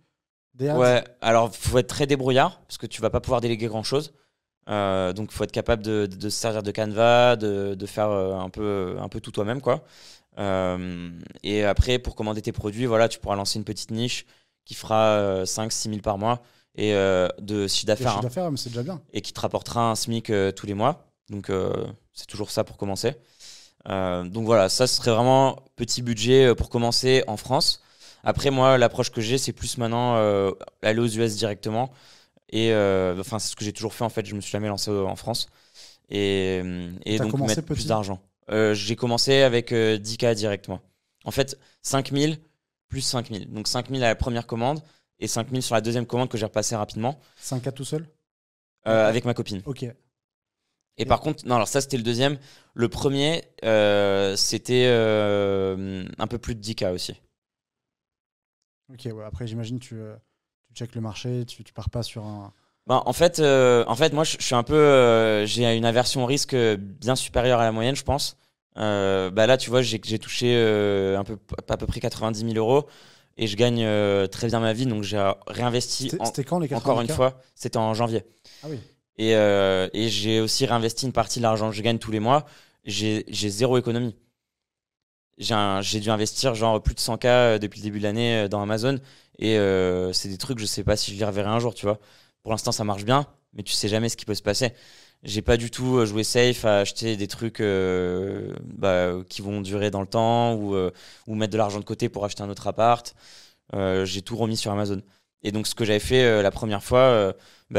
des ads. Ouais, alors il faut être très débrouillard parce que tu vas pas pouvoir déléguer grand-chose. Donc il faut être capable de se servir de Canva, de faire un peu tout toi-même, quoi. Et après, pour commander tes produits, voilà, tu pourras lancer une petite niche qui fera 5-6 000 par mois et de chiffre d'affaires, Mais c'est déjà bien. et qui te rapportera un SMIC tous les mois. Donc c'est toujours ça pour commencer. Donc voilà, ça ce serait vraiment petit budget pour commencer en France. Après, moi, l'approche que j'ai, c'est plus maintenant aller aux US directement. Et enfin, c'est ce que j'ai toujours fait en fait. Je me suis jamais lancé en France. Et donc mettre plus d'argent. J'ai commencé avec 10K directement. En fait, 5000 plus 5000. Donc 5000 à la première commande et 5000 sur la deuxième commande que j'ai repassé rapidement. 5K tout seul avec ma copine. Ok. Et par contre, non, alors ça c'était le deuxième. Le premier, c'était un peu plus de 10K aussi. Ok, ouais. Après, j'imagine tu checkes le marché, tu pars pas sur un. Ben, en fait, moi, je suis un peu, j'ai une aversion au risque bien supérieure à la moyenne, je pense. Bah là, tu vois, j'ai touché à peu près 90 000 euros et je gagne très bien ma vie, donc j'ai réinvesti. C'était quand les 90K? Encore une fois, c'était en janvier. Ah oui. Et j'ai aussi réinvesti une partie de l'argent que je gagne tous les mois. J'ai zéro économie. J'ai dû investir genre plus de 100K depuis le début de l'année dans Amazon. Et c'est des trucs, je sais pas si je les reverrai un jour, tu vois. Pour l'instant, ça marche bien, mais tu sais jamais ce qui peut se passer. J'ai pas du tout joué safe à acheter des trucs qui vont durer dans le temps ou mettre de l'argent de côté pour acheter un autre appart. J'ai tout remis sur Amazon. Et donc, ce que j'avais fait la première fois,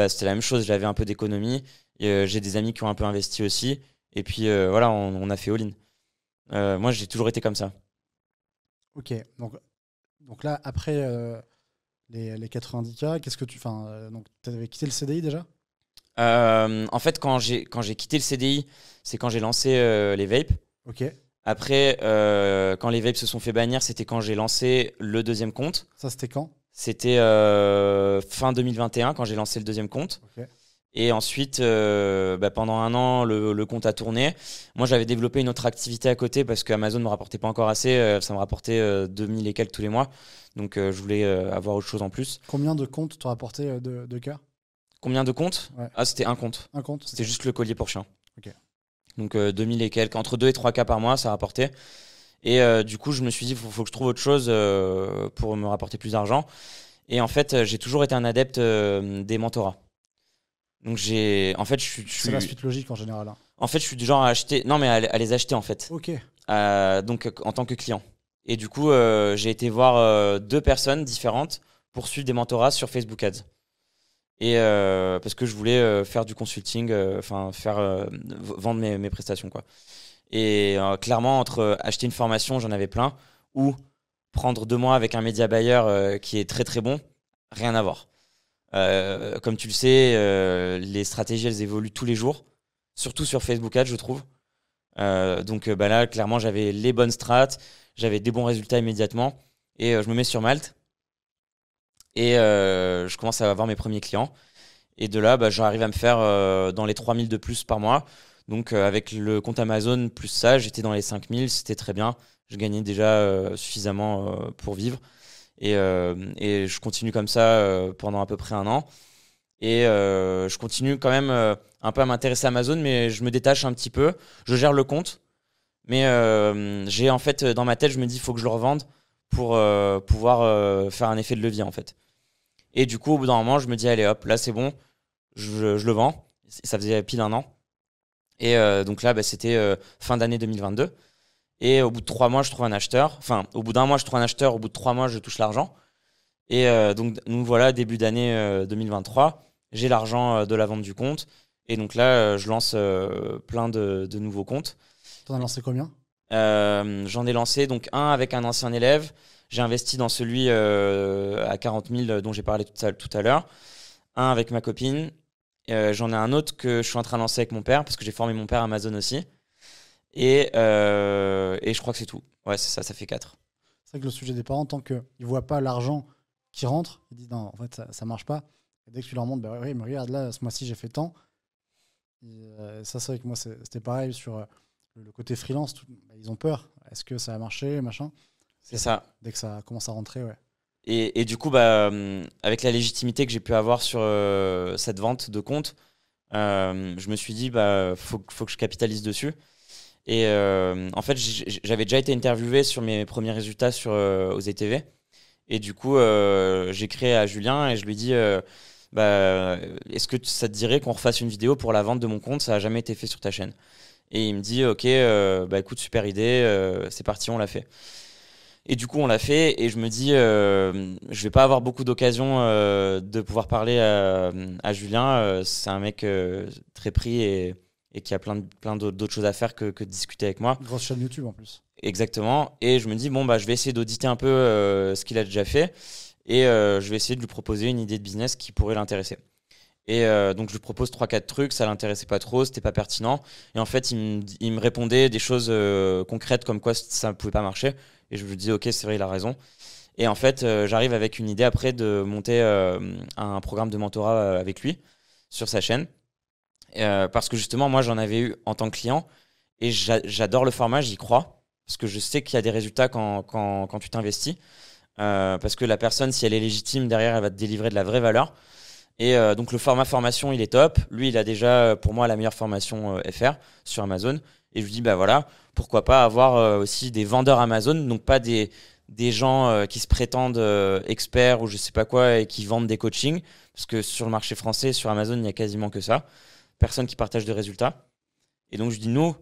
c'était la même chose. J'avais un peu d'économie. J'ai des amis qui ont un peu investi aussi. Et puis, voilà, on a fait all-in. Moi, j'ai toujours été comme ça. Ok. Donc là, après les 90K, qu'est-ce que tu. Donc, tu avais quitté le CDI déjà? En fait, quand j'ai quitté le CDI, c'est quand j'ai lancé les vapes. Ok. Après, quand les vapes se sont fait bannir, c'était quand j'ai lancé le deuxième compte. Ça, c'était quand? C'était fin 2021 quand j'ai lancé le deuxième compte. Ok. Et ensuite, pendant un an, le compte a tourné. Moi, j'avais développé une autre activité à côté parce qu'Amazon ne me rapportait pas encore assez. Ça me rapportait 2000 et quelques tous les mois. Donc, je voulais avoir autre chose en plus. Combien de comptes t'ont rapporté de cas? Combien de comptes? Ouais. Ah, c'était un compte. Un compte? C'était juste le collier pour chien. Ok. Donc, 2000 et quelques. Entre 2 et 3K par mois, ça rapportait. Et du coup, je me suis dit, il faut que je trouve autre chose pour me rapporter plus d'argent. Et en fait, j'ai toujours été un adepte des mentorats. Donc en fait, C'est la suite logique en général. Hein. En fait, je suis du genre à acheter, non mais à les acheter en fait. Ok. Donc en tant que client. Et du coup, j'ai été voir 2 personnes différentes pour suivre des mentorats sur Facebook Ads. Et parce que je voulais faire du consulting, vendre mes prestations quoi. Et clairement, entre acheter une formation, j'en avais plein, ou prendre 2 mois avec un média buyer qui est très très bon, rien à voir. Comme tu le sais, les stratégies elles évoluent tous les jours, surtout sur Facebook Ads, je trouve. Donc là, clairement, j'avais les bonnes strats, j'avais des bons résultats immédiatement, et je me mets sur Malte et je commence à avoir mes premiers clients. Et de là, j'arrive à me faire dans les 3000 de plus par mois. Donc avec le compte Amazon plus ça, j'étais dans les 5000, c'était très bien. Je gagnais déjà suffisamment pour vivre. Et je continue comme ça pendant à peu près un an. Et je continue quand même un peu à m'intéresser à Amazon, mais je me détache un petit peu. Je gère le compte, mais j'ai en fait dans ma tête, je me dis il faut que je le revende pour pouvoir faire un effet de levier en fait. Et du coup, au bout d'un moment, je me dis allez hop, là c'est bon, je le vends. Ça faisait pile un an. Et donc là, c'était fin d'année 2022. Et au bout de 3 mois, je trouve un acheteur. Enfin, au bout d'un mois, je trouve un acheteur. Au bout de 3 mois, je touche l'argent. Et donc, nous voilà, début d'année 2023. J'ai l'argent de la vente du compte. Et donc là, je lance plein de nouveaux comptes. T'en as lancé combien? J'en ai lancé donc un avec un ancien élève. J'ai investi dans celui à 40 000 dont j'ai parlé tout à l'heure. Un avec ma copine. J'en ai un autre que je suis en train de lancer avec mon père parce que j'ai formé mon père à Amazon aussi. Et je crois que c'est tout. Ouais, c'est ça, ça fait 4. C'est vrai que le sujet des parents, tant qu'ils ne voient pas l'argent qui rentre, ils disent non, en fait, ça ne marche pas. Et dès que tu leur montres, bah oui, mais regarde, là, ce mois-ci, j'ai fait tant. Et, ça, c'est vrai que moi, c'était pareil sur le côté freelance. Ils ont peur. Est-ce que ça a marché, machin? C'est ça. Dès que ça commence à rentrer, ouais. Et du coup, avec la légitimité que j'ai pu avoir sur cette vente de compte, je me suis dit, faut que je capitalise dessus. Et en fait, j'avais déjà été interviewé sur mes premiers résultats sur OSE TV. Et du coup, j'ai créé à Julien et je lui dis est-ce que ça te dirait qu'on refasse une vidéo pour la vente de mon compte? Ça n'a jamais été fait sur ta chaîne. Et il me dit ok, écoute, super idée, c'est parti, on l'a fait. Et du coup, on l'a fait et je me dis je vais pas avoir beaucoup d'occasions de pouvoir parler à Julien. C'est un mec très pris et qui a plein d'autres choses à faire que de discuter avec moi. Grosse chaîne YouTube en plus. Exactement. Et je me dis, je vais essayer d'auditer un peu ce qu'il a déjà fait et je vais essayer de lui proposer une idée de business qui pourrait l'intéresser. Et donc, je lui propose 3-4 trucs, ça l'intéressait pas trop, c'était pas pertinent. Et en fait, il me répondait des choses concrètes comme quoi ça ne pouvait pas marcher. Et je lui dis, ok, c'est vrai, il a raison. Et en fait, j'arrive avec une idée après de monter un programme de mentorat avec lui sur sa chaîne. Parce que justement, moi, j'en avais eu en tant que client et j'adore le format, j'y crois. Parce que je sais qu'il y a des résultats quand tu t'investis. Parce que la personne, si elle est légitime, derrière, elle va te délivrer de la vraie valeur. Et donc, le format formation, il est top. Lui, il a déjà, pour moi, la meilleure formation FR sur Amazon. Et je lui dis, voilà, pourquoi pas avoir aussi des vendeurs Amazon, donc pas des gens qui se prétendent experts ou je sais pas quoi et qui vendent des coachings. Parce que sur le marché français, sur Amazon, il n'y a quasiment que ça. Personne qui partage de résultats. Et donc, je dis, nous,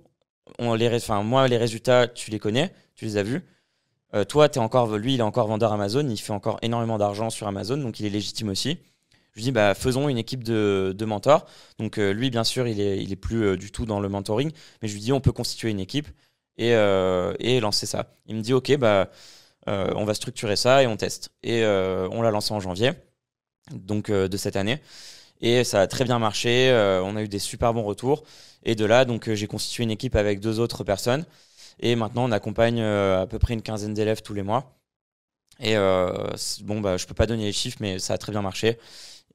moi, les résultats, tu les connais, tu les as vus. Toi, lui, il est encore vendeur Amazon, il fait encore énormément d'argent sur Amazon, donc il est légitime aussi. Je lui dis, faisons une équipe de mentors. Donc, lui, bien sûr, il est plus du tout dans le mentoring, mais je lui dis, on peut constituer une équipe et lancer ça. Il me dit, ok, on va structurer ça et on teste. Et on l'a lancé en janvier, donc de cette année. Et ça a très bien marché, on a eu des super bons retours. Et de là, donc, j'ai constitué une équipe avec 2 autres personnes. Et maintenant, on accompagne à peu près une quinzaine d'élèves tous les mois. Et je peux pas donner les chiffres, mais ça a très bien marché.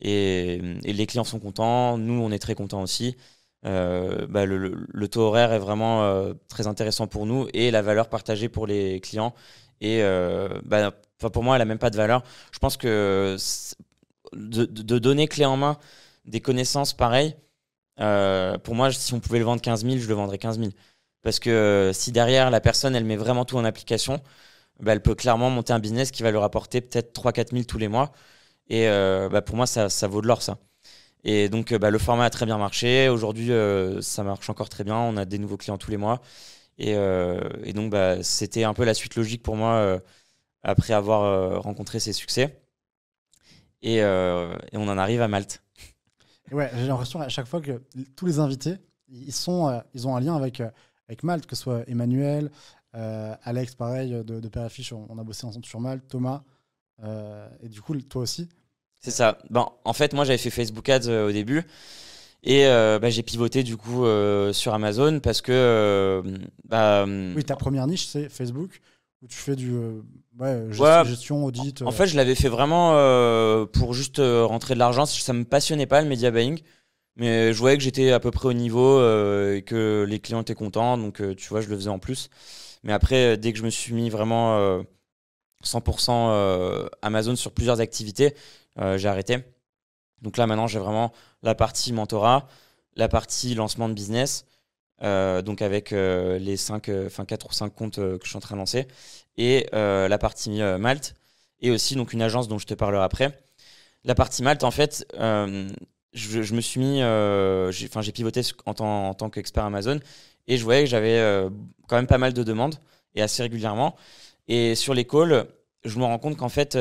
Et les clients sont contents, nous, on est très contents aussi. Le taux horaire est vraiment très intéressant pour nous et la valeur partagée pour les clients. Et pour moi, elle n'a même pas de valeur. Je pense que de donner clé en main des connaissances pareilles, pour moi, si on pouvait le vendre 15 000, je le vendrais 15 000. Parce que si derrière, la personne, elle met vraiment tout en application, elle peut clairement monter un business qui va lui rapporter peut-être 3-4 000 tous les mois. Et pour moi, ça vaut de l'or, ça. Et donc, le format a très bien marché. Aujourd'hui, ça marche encore très bien. On a des nouveaux clients tous les mois. Et donc, c'était un peu la suite logique pour moi après avoir rencontré ces succès. Et on en arrive à Malte. Ouais, j'ai l'impression à chaque fois que tous les invités, ils ont un lien avec Malte, que ce soit Emmanuel, Alex, pareil, de Père et Fiche, on a bossé ensemble sur Malte, Thomas, et du coup, toi aussi. C'est ça. En fait, moi, j'avais fait Facebook Ads au début. Et j'ai pivoté du coup sur Amazon parce que... oui, ta première niche, c'est Facebook, où tu fais du gestion, audit. En fait, je l'avais fait vraiment pour juste rentrer de l'argent. Ça me passionnait pas, le media buying. Mais je voyais que j'étais à peu près au niveau et que les clients étaient contents. Donc, tu vois, je le faisais en plus. Mais après, dès que je me suis mis vraiment 100% Amazon sur plusieurs activités, j'ai arrêté. Donc là, maintenant, j'ai vraiment la partie mentorat, la partie lancement de business, donc avec les 4 ou 5 comptes que je suis en train de lancer, et la partie Malte, et aussi donc, une agence dont je te parlerai après. La partie Malte, en fait, je me suis mis, j'ai pivoté en tant qu'expert Amazon, et je voyais que j'avais quand même pas mal de demandes, et assez régulièrement. Et sur les calls, je me rends compte qu'en fait,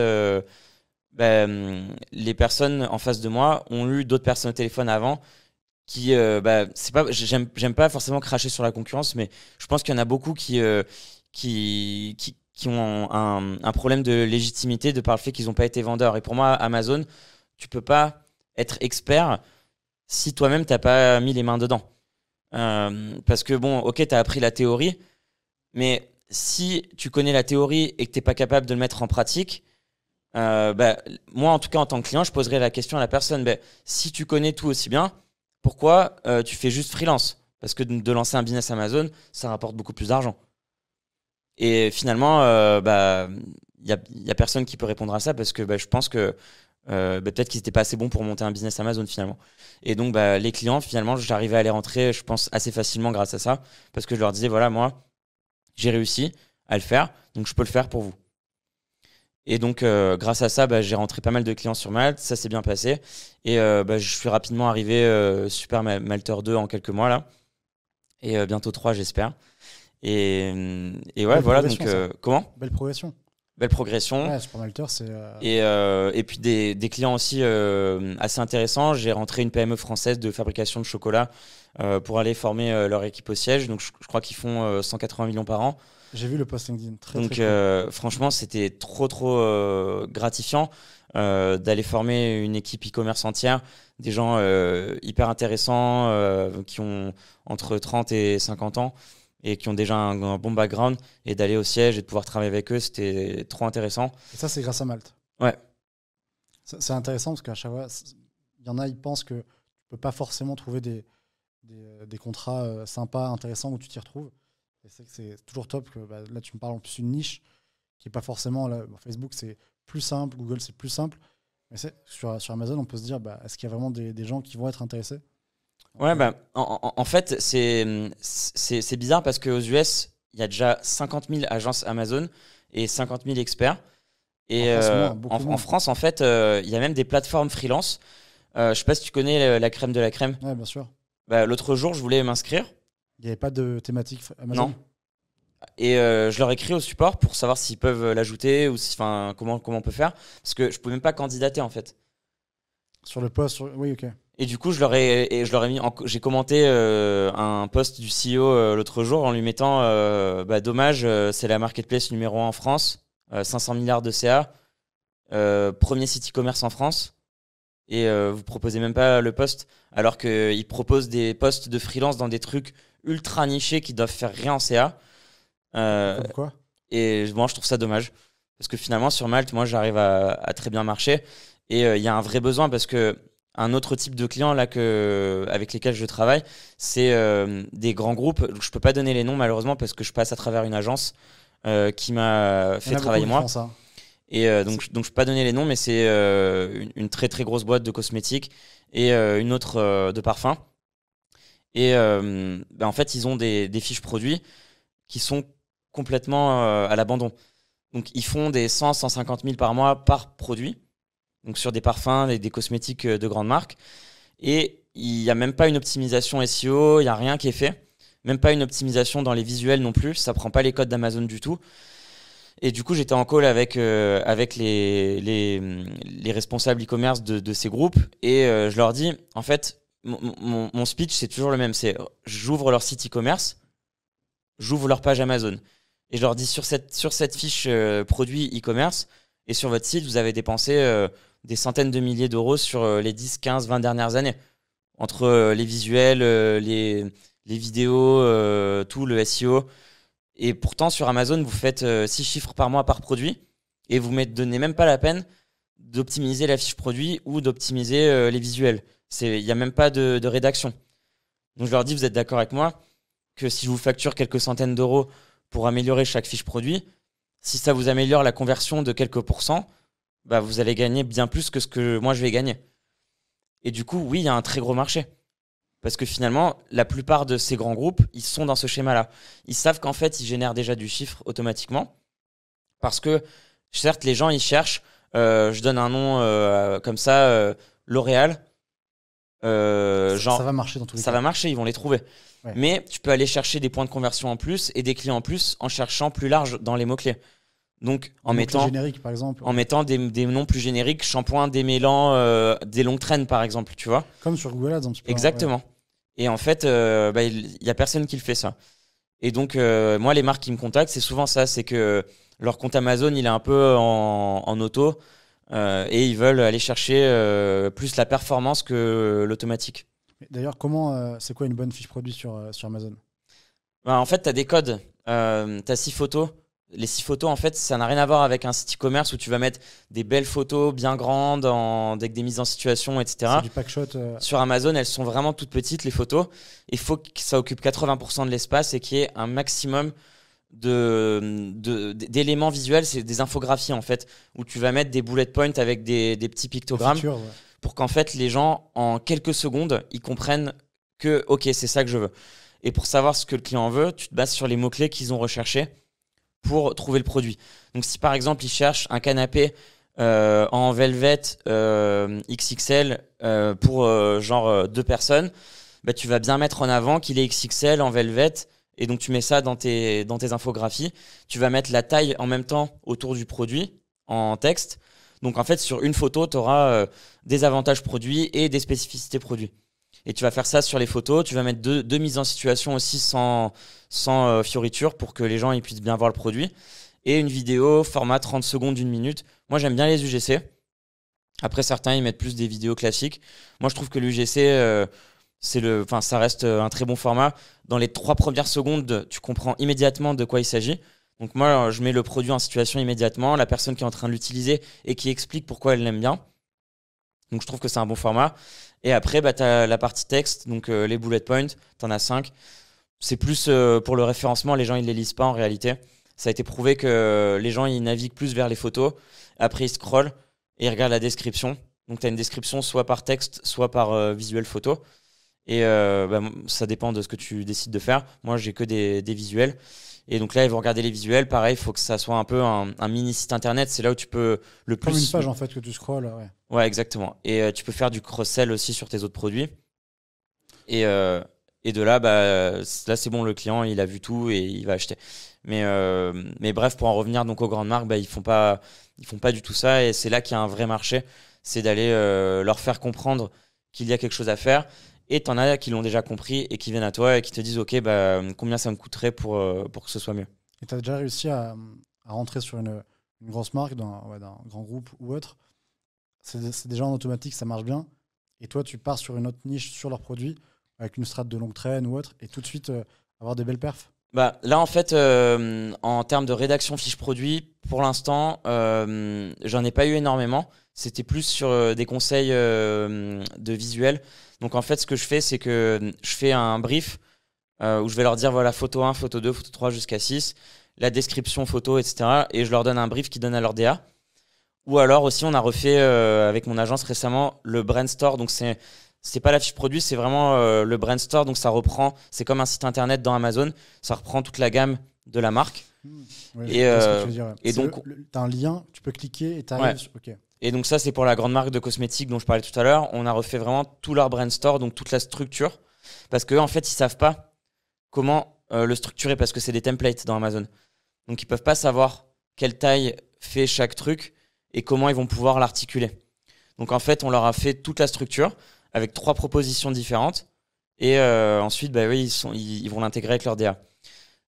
les personnes en face de moi ont eu d'autres personnes au téléphone avant qui, c'est pas, j'aime pas forcément cracher sur la concurrence, mais je pense qu'il y en a beaucoup qui ont un problème de légitimité de par le fait qu'ils n'ont pas été vendeurs. Et pour moi, Amazon, tu peux pas être expert si toi-même t'as pas mis les mains dedans. Parce que bon, ok, t'as appris la théorie, mais si tu connais la théorie et que t'es pas capable de le mettre en pratique, moi en tout cas en tant que client, je poserais la question à la personne, si tu connais tout aussi bien, pourquoi tu fais juste freelance? Parce que de lancer un business Amazon, ça rapporte beaucoup plus d'argent. Et finalement, y a personne qui peut répondre à ça parce que je pense que peut-être qu'ils n'étaient pas assez bons pour monter un business Amazon finalement. Et donc les clients, finalement, j'arrivais à les rentrer, je pense, assez facilement grâce à ça. Parce que je leur disais, voilà, moi, j'ai réussi à le faire, donc je peux le faire pour vous. Et donc, grâce à ça, j'ai rentré pas mal de clients sur Malte, ça s'est bien passé. Et je suis rapidement arrivé Super Malter 2 en quelques mois là. Et bientôt 3, j'espère. Et ouais, Belle voilà, donc progression, comment? Belle progression. Belle progression. Ouais, Super Malter, c'est. Et puis des clients aussi assez intéressants. J'ai rentré une PME française de fabrication de chocolat pour aller former leur équipe au siège. Donc je crois qu'ils font 180 millions par an. J'ai vu le post LinkedIn. Donc très cool. franchement, c'était trop gratifiant d'aller former une équipe e-commerce entière, des gens hyper intéressants qui ont entre 30 et 50 ans et qui ont déjà un bon background, et d'aller au siège et de pouvoir travailler avec eux, c'était trop intéressant. Et ça, c'est grâce à Malte. Ouais. C'est intéressant parce qu'à chaque fois, il y en a, ils pensent que tu peux pas forcément trouver des contrats sympas, intéressants où tu t'y retrouves. Et c'est toujours top que là, tu me parles en plus d'une niche qui n'est pas forcément. Là, Facebook, c'est plus simple, Google, c'est plus simple. Mais sur Amazon, on peut se dire, est-ce qu'il y a vraiment des gens qui vont être intéressés? Ouais, en fait, c'est bizarre parce qu'aux US, il y a déjà 50 000 agences Amazon et 50 000 experts. Et en France, en fait, il y a même des plateformes freelance. Je sais pas si tu connais la crème de la crème. Ouais, bien sûr. L'autre jour, je voulais m'inscrire. Il n'y avait pas de thématique Amazon? Non. Et je leur écris au support pour savoir s'ils peuvent l'ajouter ou comment on peut faire. Parce que je ne pouvais même pas candidater, en fait. Sur le post, oui, ok. Et du coup, je leur ai mis, j'ai commenté un post du CEO l'autre jour en lui mettant dommage, c'est la marketplace numéro 1 en France, 500 milliards de CA, premier site e-commerce en France, et vous proposez même pas le poste, alors qu'ils proposent des postes de freelance dans des trucs ultra nichés qui doivent faire rien en CA. Pourquoi? Et moi, je trouve ça dommage. Parce que finalement, sur Malte, moi, j'arrive à très bien marcher. Et il y a un vrai besoin parce que un autre type de client là avec lesquels je travaille, c'est des grands groupes. Je peux pas donner les noms malheureusement parce que je passe à travers une agence qui m'a fait travailler moi. Et donc je peux pas donner les noms, mais c'est une très très grosse boîte de cosmétiques et une autre de parfums. Et en fait, ils ont des fiches produits qui sont complètement à l'abandon. Donc ils font des 100-150 000 par mois par produit. Donc sur des parfums, des cosmétiques de grandes marques. Et il n'y a même pas une optimisation SEO, il n'y a rien qui est fait. Même pas une optimisation dans les visuels non plus. Ça ne prend pas les codes d'Amazon du tout. Et du coup, j'étais en call avec les responsables e-commerce de ces groupes. Et je leur dis, en fait, mon speech, c'est toujours le même. C'est j'ouvre leur site e-commerce, j'ouvre leur page Amazon. Et je leur dis, sur cette fiche produit e-commerce, et sur votre site, vous avez dépensé des centaines de milliers d'euros sur les 10, 15, 20 dernières années. Entre les visuels, les vidéos, tout le SEO. Et pourtant, sur Amazon, vous faites 6 chiffres par mois par produit et vous ne donnez même pas la peine d'optimiser la fiche produit ou d'optimiser les visuels. Il n'y a même pas de rédaction. Donc je leur dis, vous êtes d'accord avec moi que si je vous facture quelques centaines d'euros pour améliorer chaque fiche produit, si ça vous améliore la conversion de quelques pourcents, bah, vous allez gagner bien plus que ce que moi je vais gagner. Et du coup, oui, il y a un très gros marché. Parce que finalement, la plupart de ces grands groupes, ils sont dans ce schéma-là. Ils savent qu'en fait, ils génèrent déjà du chiffre automatiquement. Parce que, certes, les gens, ils cherchent, je donne un nom comme ça, L'Oréal. Ça va marcher dans tous les Ça cas. va marcher, ils vont les trouver. Ouais. Mais tu peux aller chercher des points de conversion en plus et des clients en plus en cherchant plus large dans les mots-clés. Donc, en mettant générique, par exemple. des noms plus génériques, shampoing démêlant des longues traînes, par exemple, tu vois. Comme sur Google Ads, un petit peu. Exactement. Ouais. Et en fait, il y a personne qui le fait, ça. Et donc, moi, les marques qui me contactent, c'est souvent ça, c'est que leur compte Amazon, il est un peu en auto et ils veulent aller chercher plus la performance que l'automatique. D'ailleurs, c'est quoi une bonne fiche produit sur Amazon? En fait, tu as des codes. Tu as 6 photos. Les 6 photos, en fait, ça n'a rien à voir avec un site e-commerce où tu vas mettre des belles photos bien grandes, avec des mises en situation, etc. C'est du packshot. Sur Amazon, elles sont vraiment toutes petites, les photos. Il faut que ça occupe 80% de l'espace et qu'il y ait un maximum d'éléments visuels. C'est des infographies, en fait, où tu vas mettre des bullet points avec des petits pictogrammes features, ouais. pour qu'en fait, les gens, en quelques secondes, ils comprennent que, OK, c'est ça que je veux. Et pour savoir ce que le client veut, tu te bases sur les mots-clés qu'ils ont recherchés pour trouver le produit. Donc, si par exemple, ils cherchent un canapé en velvet XXL pour genre 2 personnes, bah, tu vas bien mettre en avant qu'il est XXL en velvet. Et donc, tu mets ça dans tes infographies. Tu vas mettre la taille en même temps autour du produit en texte. Donc, en fait, sur une photo, tu auras des avantages produits et des spécificités produits. Et tu vas faire ça sur les photos. Tu vas mettre deux mises en situation aussi sans fioriture pour que les gens ils puissent bien voir le produit. Et une vidéo, format 30 secondes, 1 minute. Moi, j'aime bien les UGC. Après, certains, ils mettent plus des vidéos classiques. Moi, je trouve que l'UGC, ça reste un très bon format. Dans les 3 premières secondes, tu comprends immédiatement de quoi il s'agit. Donc moi, je mets le produit en situation immédiatement, la personne qui est en train de l'utiliser et qui explique pourquoi elle l'aime bien. Donc je trouve que c'est un bon format. Et après, bah, tu as la partie texte, donc les bullet points, tu en as 5. C'est plus pour le référencement, les gens ils ne les lisent pas en réalité. Ça a été prouvé que les gens ils naviguent plus vers les photos. Après, ils scrollent et ils regardent la description. Donc tu as une description soit par texte, soit par visuel photo. Et ça dépend de ce que tu décides de faire. Moi, j'ai que des visuels. Et donc là, ils vont regarder les visuels. Pareil, il faut que ça soit un peu un mini site internet. C'est là où tu peux le plus. Comme une page en fait que tu scrolles. Ouais, ouais exactement. Et tu peux faire du cross-sell aussi sur tes autres produits. Et de là, là c'est bon, le client, il a vu tout et il va acheter. Mais bref, pour en revenir donc aux grandes marques, ils font pas du tout ça. Et c'est là qu'il y a un vrai marché. C'est d'aller leur faire comprendre qu'il y a quelque chose à faire. Et tu en as qui l'ont déjà compris et qui viennent à toi et qui te disent ok, combien ça me coûterait pour que ce soit mieux. Et tu as déjà réussi à rentrer sur une grosse marque, d'un grand groupe ou autre. C'est déjà en automatique, ça marche bien. Et toi, tu pars sur une autre niche sur leurs produits avec une strate de longue traîne ou autre et tout de suite avoir des belles perfs. Là, en fait, en termes de rédaction fiche produit, pour l'instant, j'en ai pas eu énormément. C'était plus sur des conseils de visuel. Donc, en fait, ce que je fais, c'est que je fais un brief où je vais leur dire, voilà, photo 1, photo 2, photo 3 jusqu'à 6, la description photo, etc. Et je leur donne un brief qui donne à leur DA. Ou alors aussi, on a refait avec mon agence récemment le Brand Store. Donc, c'est pas la fiche produit, c'est vraiment le Brand Store. Donc, ça reprend, c'est comme un site internet dans Amazon. Ça reprend toute la gamme de la marque. Ouais, et donc, tu as un lien, tu peux cliquer et tu arrives. Ouais. Okay. Et donc ça, c'est pour la grande marque de cosmétiques dont je parlais tout à l'heure. On a refait vraiment tout leur brand store, donc toute la structure. Parce qu'en fait, ils savent pas comment le structurer parce que c'est des templates dans Amazon. Donc, ils peuvent pas savoir quelle taille fait chaque truc et comment ils vont pouvoir l'articuler. Donc, en fait, on leur a fait toute la structure avec 3 propositions différentes. Et ensuite, ils vont l'intégrer avec leur DA.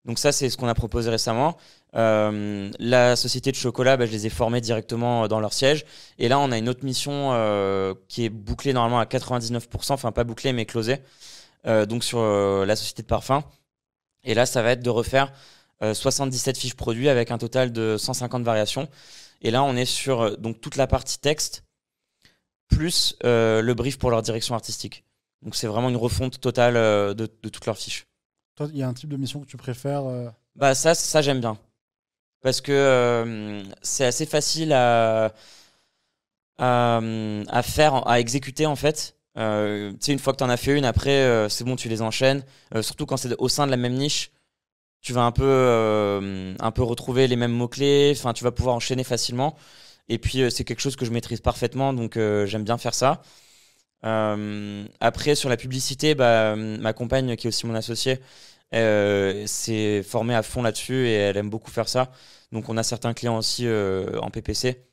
Donc ça, c'est ce qu'on a proposé récemment. La société de chocolat, je les ai formés directement dans leur siège. Et là, on a une autre mission qui est bouclée normalement à 99%, enfin pas bouclée, mais closée, donc sur la société de parfum. Et là, ça va être de refaire 77 fiches produits avec un total de 150 variations. Et là, on est sur donc toute la partie texte, plus le brief pour leur direction artistique. Donc c'est vraiment une refonte totale de toutes leurs fiches. Toi, il y a un type de mission que tu préfères Ça j'aime bien. parce que c'est assez facile à faire, à exécuter en fait. Tu sais, une fois que tu en as fait une, après, c'est bon, tu les enchaînes. Surtout quand c'est au sein de la même niche, tu vas un peu retrouver les mêmes mots-clés. Enfin, tu vas pouvoir enchaîner facilement. Et puis, c'est quelque chose que je maîtrise parfaitement, donc j'aime bien faire ça. Après, sur la publicité, bah, ma compagne, qui est aussi mon associée, s'est formée à fond là-dessus et elle aime beaucoup faire ça. Donc, on a certains clients aussi en PPC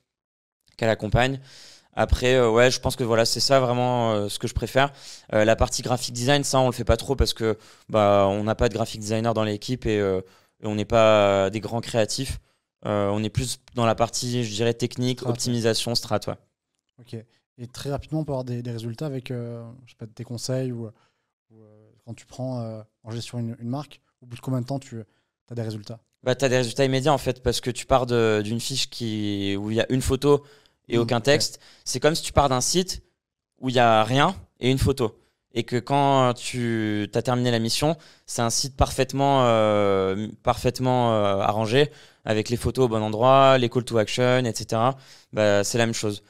qu'elle accompagne. Après, ouais, je pense que voilà, c'est ça vraiment ce que je préfère. La partie graphic design, ça, on le fait pas trop parce que bah, on n'a pas de graphic designer dans l'équipe et on n'est pas des grands créatifs. On est plus dans la partie, je dirais, technique, Strat, ouais. optimisation, strat, ouais. Ok. Et très rapidement, on peut avoir des résultats avec je sais pas, tes conseils ou, quand tu prends en gestion une marque, au bout de combien de temps tu as des résultats? Bah, tu as des résultats immédiats en fait parce que tu pars d'une fiche où il y a une photo et aucun Ok. texte. C'est comme si tu pars d'un site où il y a rien et une photo. Et que quand tu as terminé la mission, c'est un site parfaitement arrangé avec les photos au bon endroit, les call to action, etc. Bah, c'est la même chose.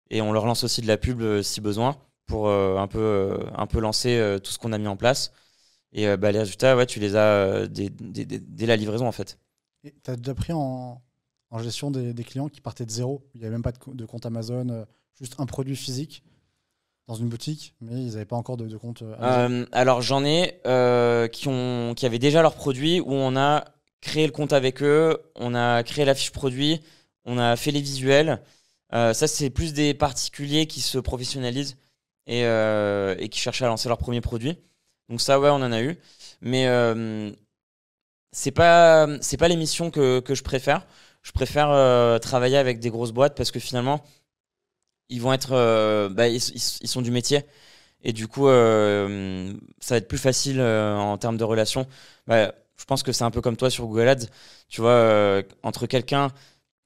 Et on leur lance aussi de la pub si besoin pour un peu lancer tout ce qu'on a mis en place. Et bah, les résultats, ouais, tu les as dès la livraison en fait. Et tu as déjà pris en gestion des clients qui partaient de zéro. Il n'y avait même pas de compte Amazon, juste un produit physique dans une boutique, mais ils n'avaient pas encore de compte Amazon. Alors j'en ai qui avaient déjà leur produit où on a créé le compte avec eux, on a créé la fiche produit, on a fait les visuels. Ça c'est plus des particuliers qui se professionnalisent et qui cherchent à lancer leur premier produit. Donc ça ouais on en a eu, mais c'est pas l'émission que je préfère. Je préfère travailler avec des grosses boîtes parce que finalement ils vont être bah, ils sont du métier. Et du coup, ça va être plus facile en termes de relations. Bah, je pense que c'est un peu comme toi sur Google Ads. Tu vois, entre quelqu'un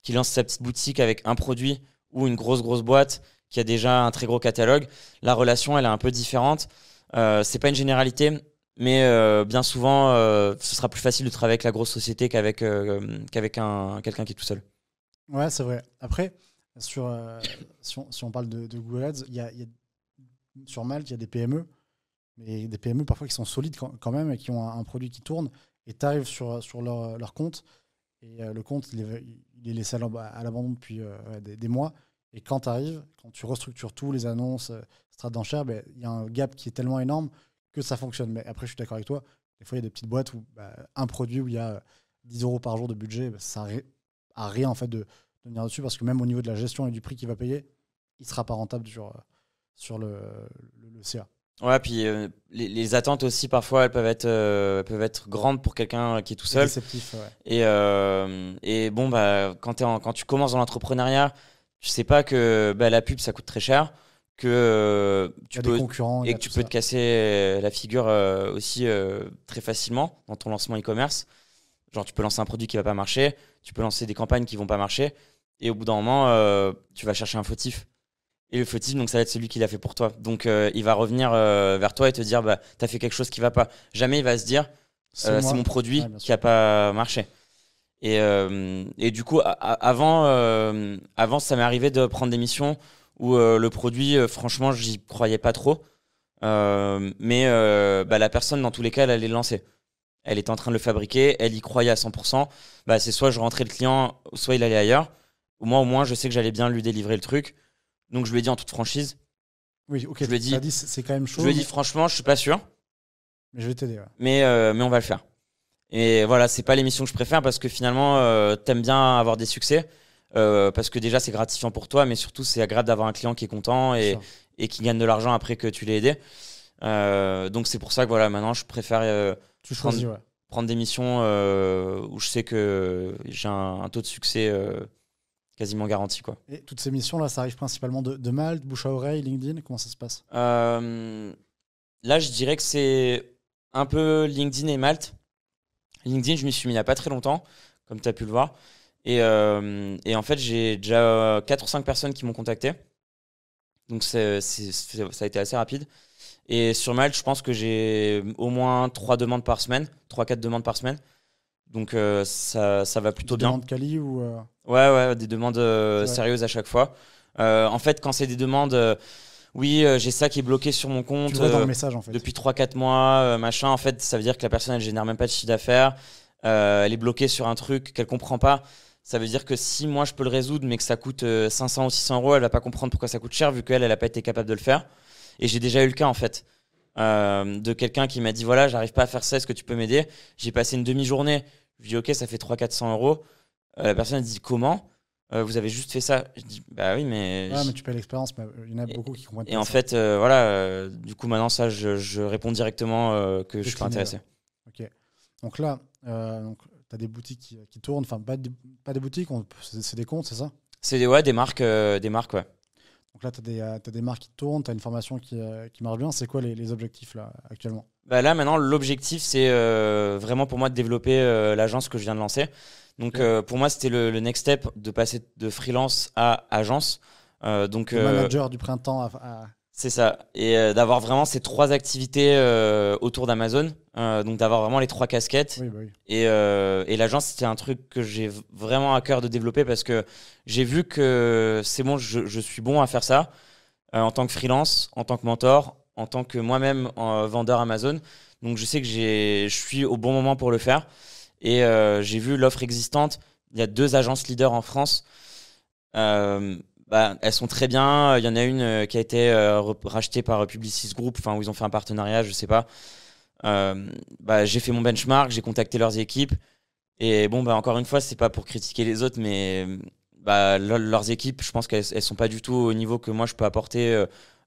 qui lance sa petite boutique avec un produit ou une grosse boîte qui a déjà un très gros catalogue, la relation, elle est un peu différente. C'est pas une généralité, mais bien souvent, ce sera plus facile de travailler avec la grosse société qu'avec quelqu'un qui est tout seul. Ouais, c'est vrai. Après, sur, si on parle de Google Ads, sur Malte, il y a des PME, mais des PME parfois qui sont solides quand même et qui ont un produit qui tourne. Et tu arrives sur leur compte, et le compte, il est laissé à l'abandon depuis ouais, des mois. Et quand tu arrives, quand tu restructures tout, les annonces, strates d'enchères, ben, il y a un gap qui est tellement énorme que ça fonctionne. Mais après, je suis d'accord avec toi. Des fois, il y a des petites boîtes où bah, un produit où il y a 10 euros par jour de budget, bah, ça a rien en fait de venir dessus parce que même au niveau de la gestion et du prix qu'il va payer, il ne sera pas rentable sur le CA. Ouais, puis les attentes aussi, parfois, elles peuvent être grandes pour quelqu'un qui est tout C'est seul. déceptif, ouais. Et bon, bah, quand tu commences dans l'entrepreneuriat, tu sais pas que bah, la pub, ça coûte très cher, que Il y a des concurrents, il et y que a tu tout peux te ça. casser la figure aussi très facilement dans ton lancement e-commerce. Genre, tu peux lancer un produit qui va pas marcher, tu peux lancer des campagnes qui vont pas marcher, et au bout d'un moment, tu vas chercher un fautif. Et le fautif, donc ça va être celui qui l'a fait pour toi. Donc il va revenir vers toi et te dire, bah, t'as fait quelque chose qui va pas. Jamais il va se dire, C'est c'est moi. mon Ouais, produit bien qui a sûr. pas marché. Et du coup, avant, ça m'est arrivé de prendre des missions où le produit, franchement, j'y croyais pas trop. Mais bah, la personne, dans tous les cas, elle allait le lancer. Elle était en train de le fabriquer, elle y croyait à 100%. Bah, c'est soit je rentrais le client, soit il allait ailleurs. Ou moi, au moins, je sais que j'allais bien lui délivrer le truc. Donc, je lui ai dit en toute franchise. Oui, ok, Je lui ai t'as dit, dit c'est quand même je lui chaud, ai dit franchement, je suis pas sûr, mais je vais t'aider. Ouais. mais on va le faire. Et voilà, c'est pas l'émission que je préfère parce que finalement, t'aimes bien avoir des succès. Parce que déjà, c'est gratifiant pour toi, mais surtout, c'est agréable d'avoir un client qui est content Bien sûr. et qui gagne de l'argent après que tu l'aies aidé. Donc, c'est pour ça que voilà, maintenant, je préfère Tu prendre, choisis, ouais. prendre des missions où je sais que j'ai un taux de succès quasiment garanti, quoi. Et toutes ces missions-là, ça arrive principalement de Malte, bouche à oreille, LinkedIn. Comment ça se passe? Là, je dirais que c'est un peu LinkedIn et Malte. LinkedIn, je m'y suis mis il n'y a pas très longtemps, comme tu as pu le voir. Et en fait, j'ai déjà 4 ou 5 personnes qui m'ont contacté. Donc, ça a été assez rapide. Et sur Malte, je pense que j'ai au moins 3 demandes par semaine, 3-4 demandes par semaine. Donc ça va plutôt Des bien. demandes quali ou Ouais, des demandes Ouais. sérieuses à chaque fois. En fait, quand c'est des demandes, oui, j'ai ça qui est bloqué sur mon tu compte le vois dans le message en fait. depuis 3-4 mois, machin. En fait, ça veut dire que la personne, elle génère même pas de chiffre d'affaires. Elle est bloquée sur un truc qu'elle comprend pas. Ça veut dire que si moi je peux le résoudre, mais que ça coûte 500 ou 600 euros, elle va pas comprendre pourquoi ça coûte cher, vu qu'elle, elle a pas été capable de le faire. Et j'ai déjà eu le cas, en fait, de quelqu'un qui m'a dit, voilà, j'arrive pas à faire ça, est-ce que tu peux m'aider? J'ai passé une demi-journée. Je lui dis, ok, ça fait 300-400 euros. La personne, elle dit, comment? Vous avez juste fait ça. Je dis, bah oui, mais. Ouais, mais tu payes l'expérience, mais il y en a Et, beaucoup qui comprennent et pas en ça. fait, voilà, du coup, maintenant, ça, je réponds directement que je suis pas Décliné, intéressé. Ok. Donc là, tu as des boutiques qui tournent, enfin pas des boutiques, c'est des comptes, c'est ça? C'est des marques, ouais. Donc là, tu as, des marques qui tournent, tu as une formation qui marche bien. C'est quoi les objectifs là actuellement? Bah là, maintenant, l'objectif, c'est vraiment pour moi de développer l'agence que je viens de lancer. Donc, Ok. pour moi, c'était le next step de passer de freelance à agence. Donc, Le manager du printemps c'est ça. Et d'avoir vraiment ces 3 activités autour d'Amazon. Donc, d'avoir vraiment les 3 casquettes. Oui, bah oui. Et l'agence, c'était un truc que j'ai vraiment à cœur de développer parce que j'ai vu que c'est bon, je suis bon à faire ça en tant que freelance, en tant que mentor, en tant que moi-même vendeur Amazon. Donc je sais que je suis au bon moment pour le faire. Et j'ai vu l'offre existante. Il y a 2 agences leaders en France. Elles sont très bien. Il y en a une qui a été rachetée par Publicis Group, enfin où ils ont fait un partenariat, je sais pas. J'ai fait mon benchmark, j'ai contacté leurs équipes. Et bon, encore une fois, c'est pas pour critiquer les autres, mais leurs équipes, je pense qu'elles sont pas du tout au niveau que moi je peux apporter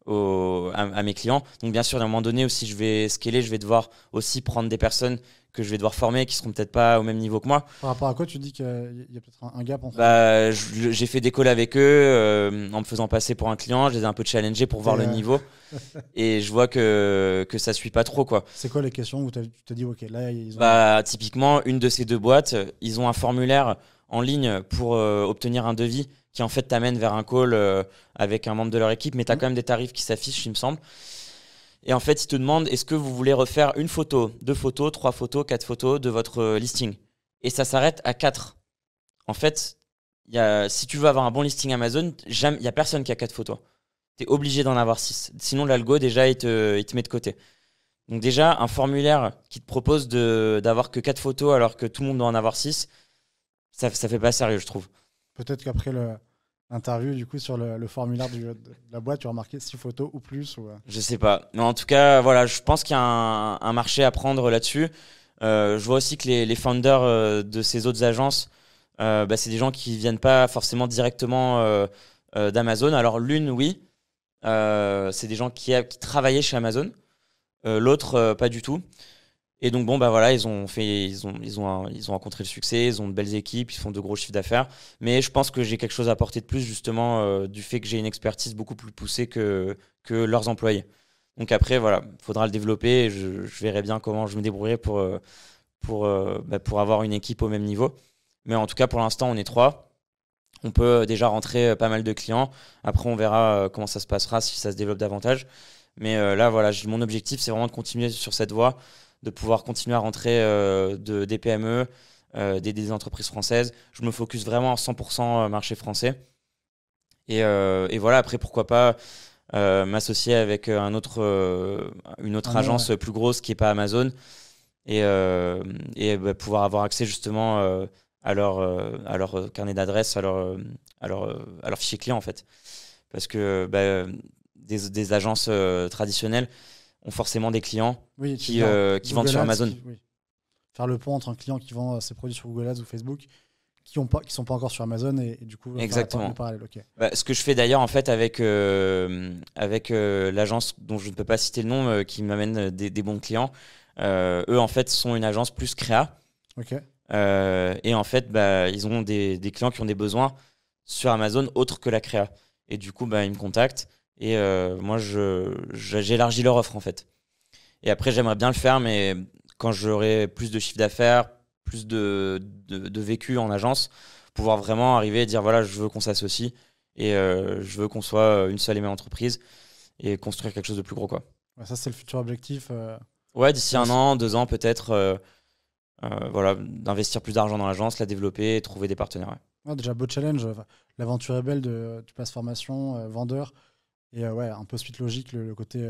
à mes clients. Donc, bien sûr, à un moment donné, aussi, je vais scaler, je vais devoir aussi prendre des personnes que je vais devoir former qui seront peut-être pas au même niveau que moi. Par rapport à quoi tu dis qu'il y a peut-être un gap entre. J'ai fait des calls avec eux en me faisant passer pour un client, je les ai un peu challengés pour voir le niveau et je vois que ça suit pas trop, quoi. C'est quoi les questions où tu t'es dit, ok, là, ils ont. Typiquement, une de ces 2 boîtes, ils ont un formulaire en ligne pour obtenir un devis qui en fait t'amène vers un call avec un membre de leur équipe, mais tu as quand même des tarifs qui s'affichent, il me semble. Et en fait, ils te demandent est-ce que vous voulez refaire 1 photo, 2 photos, 3 photos, 4 photos de votre listing. Et ça s'arrête à 4. En fait, si tu veux avoir un bon listing Amazon, il n'y a personne qui a 4 photos. Tu es obligé d'en avoir 6. Sinon, l'algo, déjà, il te met de côté. Donc déjà, un formulaire qui te propose d'avoir que 4 photos alors que tout le monde doit en avoir 6, ça fait pas sérieux, je trouve. Peut-être qu'après l'interview, du coup, sur le formulaire de la boîte, tu as remarqué 6 photos ou plus. Je sais pas. Mais en tout cas, voilà, je pense qu'il y a un marché à prendre là-dessus. Je vois aussi que les founders de ces autres agences, c'est des gens qui viennent pas forcément directement d'Amazon. Alors l'une, oui, c'est des gens qui travaillaient chez Amazon. L'autre, pas du tout. Et donc, voilà, ils ont rencontré le succès, ils ont de belles équipes, ils font de gros chiffres d'affaires. Mais je pense que j'ai quelque chose à apporter de plus, justement, du fait que j'ai une expertise beaucoup plus poussée que leurs employés. Donc après, voilà, il faudra le développer et je verrai bien comment je me débrouillerai pour avoir une équipe au même niveau. Mais en tout cas, pour l'instant, on est 3. On peut déjà rentrer pas mal de clients. Après, on verra comment ça se passera, si ça se développe davantage. Mais là, voilà, mon objectif, c'est vraiment de continuer sur cette voie, de pouvoir continuer à rentrer des PME, des entreprises françaises. Je me focus vraiment à 100% marché français. Et voilà, après, pourquoi pas m'associer avec une autre agence plus grosse qui n'est pas Amazon et pouvoir avoir accès justement à leur carnet d'adresses, à leur fichier client, en fait. Parce que des agences traditionnelles ont forcément des clients qui vendent sur Amazon. Faire le pont entre un client qui vend ses produits sur Google Ads ou Facebook qui sont pas encore sur Amazon et du coup exactement. le parallèle. Okay. Ce que je fais d'ailleurs en fait avec l'agence dont je ne peux pas citer le nom qui m'amène des bons clients, eux en fait sont une agence plus créa. Okay. Et en fait ils ont des clients qui ont des besoins sur Amazon autres que la créa. Et du coup ils me contactent et moi j'élargis leur offre en fait. Et après j'aimerais bien le faire, mais quand j'aurai plus de chiffre d'affaires, plus de vécu en agence, pouvoir vraiment arriver et dire voilà, je veux qu'on s'associe et je veux qu'on soit une seule et même entreprise et construire quelque chose de plus gros, quoi. Ouais, ça c'est le futur objectif. Ouais, d'ici 1 an, 2 ans peut-être Voilà, d'investir plus d'argent dans l'agence, la développer et trouver des partenaires. Ouais. Ouais, déjà, beau challenge. L'aventure est belle. Tu passes formation, vendeur. Et ouais, un peu suite logique, le côté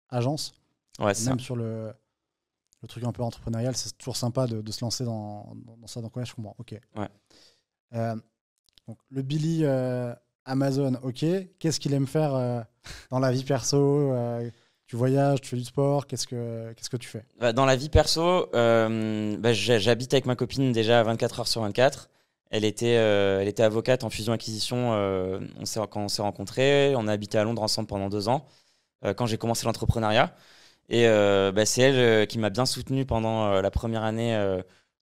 agence. Ouais, Et c'est même ça. sur le truc un peu entrepreneurial, c'est toujours sympa de se lancer dans ça. Donc ouais, je comprends. Ok. Ouais. Euh, donc, le Billy Amazon, ok. Qu'est-ce qu'il aime faire dans la vie perso tu voyages, tu fais du sport, qu'est-ce que tu fais? Dans la vie perso, j'habite avec ma copine déjà 24 heures sur 24. Elle était avocate en fusion-acquisition quand on s'est rencontrés. On a habité à Londres ensemble pendant 2 ans quand j'ai commencé l'entrepreneuriat. Et c'est elle qui m'a bien soutenu pendant la première année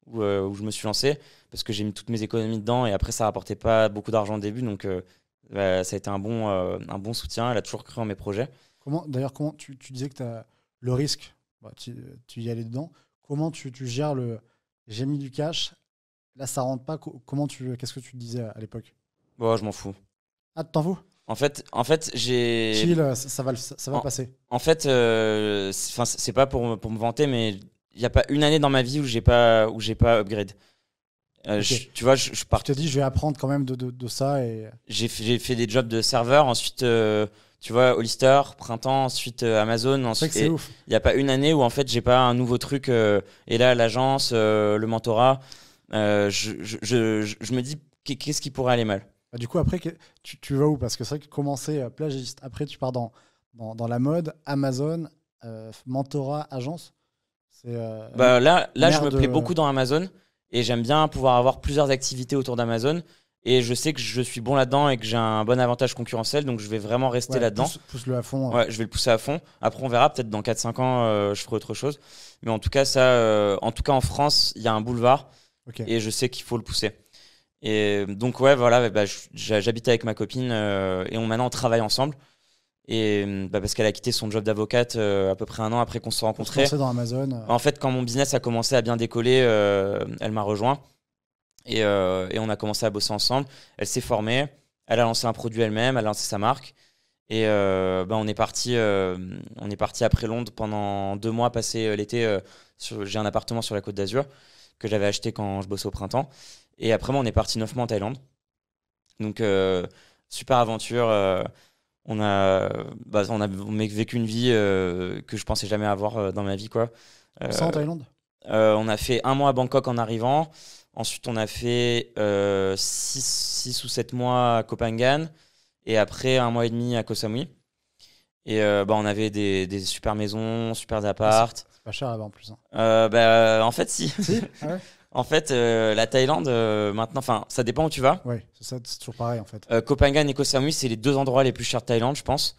où je me suis lancé parce que j'ai mis toutes mes économies dedans et après ça rapportait pas beaucoup d'argent au début. Donc ça a été un bon soutien. Elle a toujours cru en mes projets. D'ailleurs, comment tu disais que tu as le risque, bah, tu y allais dedans. Comment tu gères le j'ai mis du cash, là ça rentre pas. Qu'est-ce que tu te disais à l'époque? Bon, je m'en fous. Ah, tu t'en fous? En fait, j'ai. Chill, ça va passer. En fait, c'est pas pour me vanter, mais il n'y a pas une année dans ma vie où j'ai pas upgrade. Ok. Tu vois, je Tu te dis, je vais apprendre quand même de ça. Et j'ai fait des jobs de serveur, ensuite, tu vois, Hollister, Printemps, ensuite Amazon. c'est vrai que Ensuite, c'est ouf. il n'y a pas une année où en fait j'ai pas un nouveau truc. Et là, l'agence, le mentorat, je me dis qu'est-ce qui pourrait aller mal. Bah, du coup, après, tu vas où? Parce que c'est vrai que commencer plagiste, après tu pars dans la mode, Amazon, mentorat, agence. C'est Bah là, je merde. me plais beaucoup dans Amazon et j'aime bien pouvoir avoir plusieurs activités autour d'Amazon. Et je sais que je suis bon là-dedans et que j'ai un bon avantage concurrentiel, donc je vais vraiment rester Ouais, là-dedans. pousse-le à fond. Ouais, je vais le pousser à fond. Après, on verra. Peut-être dans 4-5 ans, je ferai autre chose. Mais en tout cas, en tout cas, en France, il y a un boulevard Ok. et je sais qu'il faut le pousser. Et donc, ouais, voilà, j'habite avec ma copine et maintenant on travaille ensemble. Et parce qu'elle a quitté son job d'avocate à peu près un an après qu'on se soit Pour se rencontrés. lancer dans Amazon. En fait, quand mon business a commencé à bien décoller, elle m'a rejoint et on a commencé à bosser ensemble. Elle s'est formée, elle a lancé un produit elle-même, elle a lancé sa marque. Et on est parti après Londres pendant 2 mois, passer l'été. J'ai un appartement sur la Côte d'Azur que j'avais acheté quand je bossais au printemps. Et après, moi, on est parti 9 mois en Thaïlande. Donc, super aventure. On a vécu une vie que je pensais jamais avoir dans ma vie, quoi. Ça en Thaïlande? On a fait 1 mois à Bangkok en arrivant. Ensuite, on a fait 6 ou 7 mois à Koh Phangan. Et après, 1 mois et demi à Koh Samui. Et on avait des super maisons, super apparts. C'est pas cher là-bas en plus. En fait, si. Si? Ah ouais? En fait, la Thaïlande, maintenant, enfin, ça dépend où tu vas. Ouais, c'est ça, c'est toujours pareil en fait. Koh Phangan et Koh Samui, c'est les 2 endroits les plus chers de Thaïlande, je pense.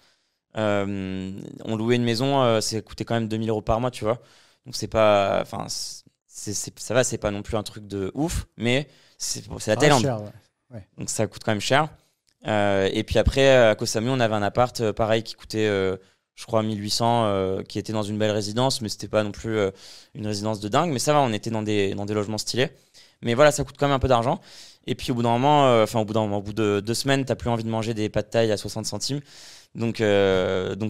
On louait une maison, ça coûtait quand même 2000 € par mois, tu vois. Donc c'est pas, enfin, ça va, c'est pas non plus un truc de ouf, mais c'est la Ça reste Thaïlande. cher, ouais. Donc ça coûte quand même cher. Et puis après, à Koh Samui, on avait un appart pareil qui coûtait, je crois, 1800, qui était dans une belle résidence, mais c'était pas non plus une résidence de dingue. Mais ça va, on était dans des logements stylés. Mais voilà, ça coûte quand même un peu d'argent. Et puis au bout d'un moment, au bout de 2 semaines, t'as plus envie de manger des pâtes thaï à 60 centimes. Donc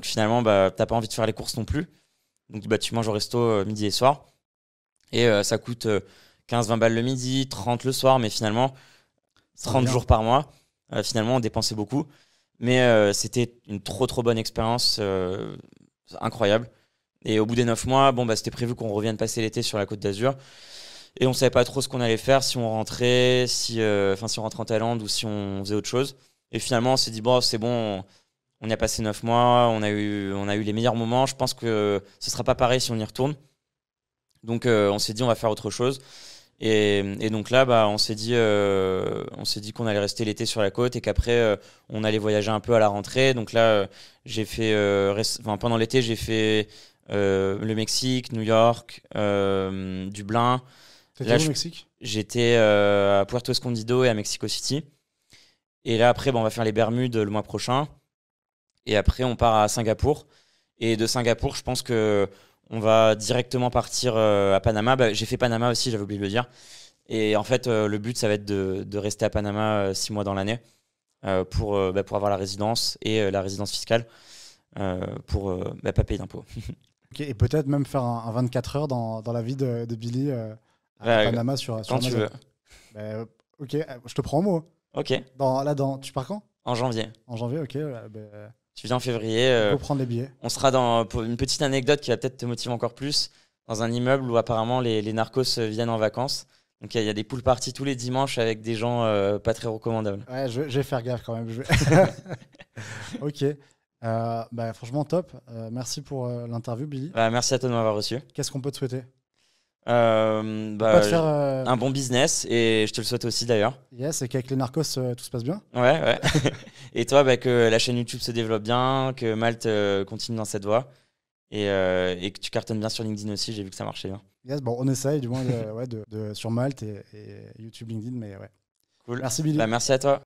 finalement, t'as pas envie de faire les courses non plus. Donc tu manges au resto midi et soir. Et ça coûte 15-20 balles le midi, 30 le soir, mais finalement, C'est 30 bien. jours par mois. Finalement, on dépensait beaucoup. Mais c'était une trop bonne expérience, incroyable. Et au bout des 9 mois, c'était prévu qu'on revienne passer l'été sur la Côte d'Azur. Et on savait pas trop ce qu'on allait faire, si on rentrait, si on rentrait en Thaïlande ou si on faisait autre chose. Et finalement, on s'est dit, bon, c'est bon, on y a passé 9 mois, on a eu les meilleurs moments. Je pense que ce sera pas pareil si on y retourne. Donc on s'est dit, on va faire autre chose. Et donc là, on s'est dit qu'on allait rester l'été sur la côte et qu'après, on allait voyager un peu à la rentrée. Donc là, j'ai fait, pendant l'été, j'ai fait le Mexique, New York, Dublin. T'étais Là, où au Mexique? j'étais à Puerto Escondido et à Mexico City. Et là, après, on va faire les Bermudes le mois prochain. Et après, on part à Singapour. Et de Singapour, je pense que on va directement partir à Panama. J'ai fait Panama aussi, j'avais oublié de le dire. Et en fait, le but, ça va être de rester à Panama 6 mois dans l'année pour avoir la résidence et la résidence fiscale pour pas payer d'impôts. Ok, et peut-être même faire un 24 heures dans la vie de Billy à Panama sur Quand tu Amazon. veux. Bah, ok, je te prends au mot. Ok, Tu pars quand? en janvier. En janvier, ok. Tu viens en février. Faut prendre les billets. On sera pour une petite anecdote qui va peut-être te motiver encore plus, dans un immeuble où apparemment les narcos viennent en vacances. Donc il y a des pool parties tous les dimanches avec des gens pas très recommandables. Ouais, je vais faire gaffe quand même. Ok. Franchement, top. Merci pour l'interview, Billy. Bah, merci à toi de m'avoir reçu. Qu'est-ce qu'on peut te souhaiter? Pas te faire, un bon business, et je te le souhaite aussi d'ailleurs. Yes, et qu'avec les narcos, tout se passe bien. Ouais. Et toi, que la chaîne YouTube se développe bien, que Malte continue dans cette voie, et que tu cartonnes bien sur LinkedIn aussi. J'ai vu que ça marchait bien. Yes, bon, on essaye du moins sur Malte et YouTube, LinkedIn, mais ouais. Cool. Merci, Billy. Merci à toi.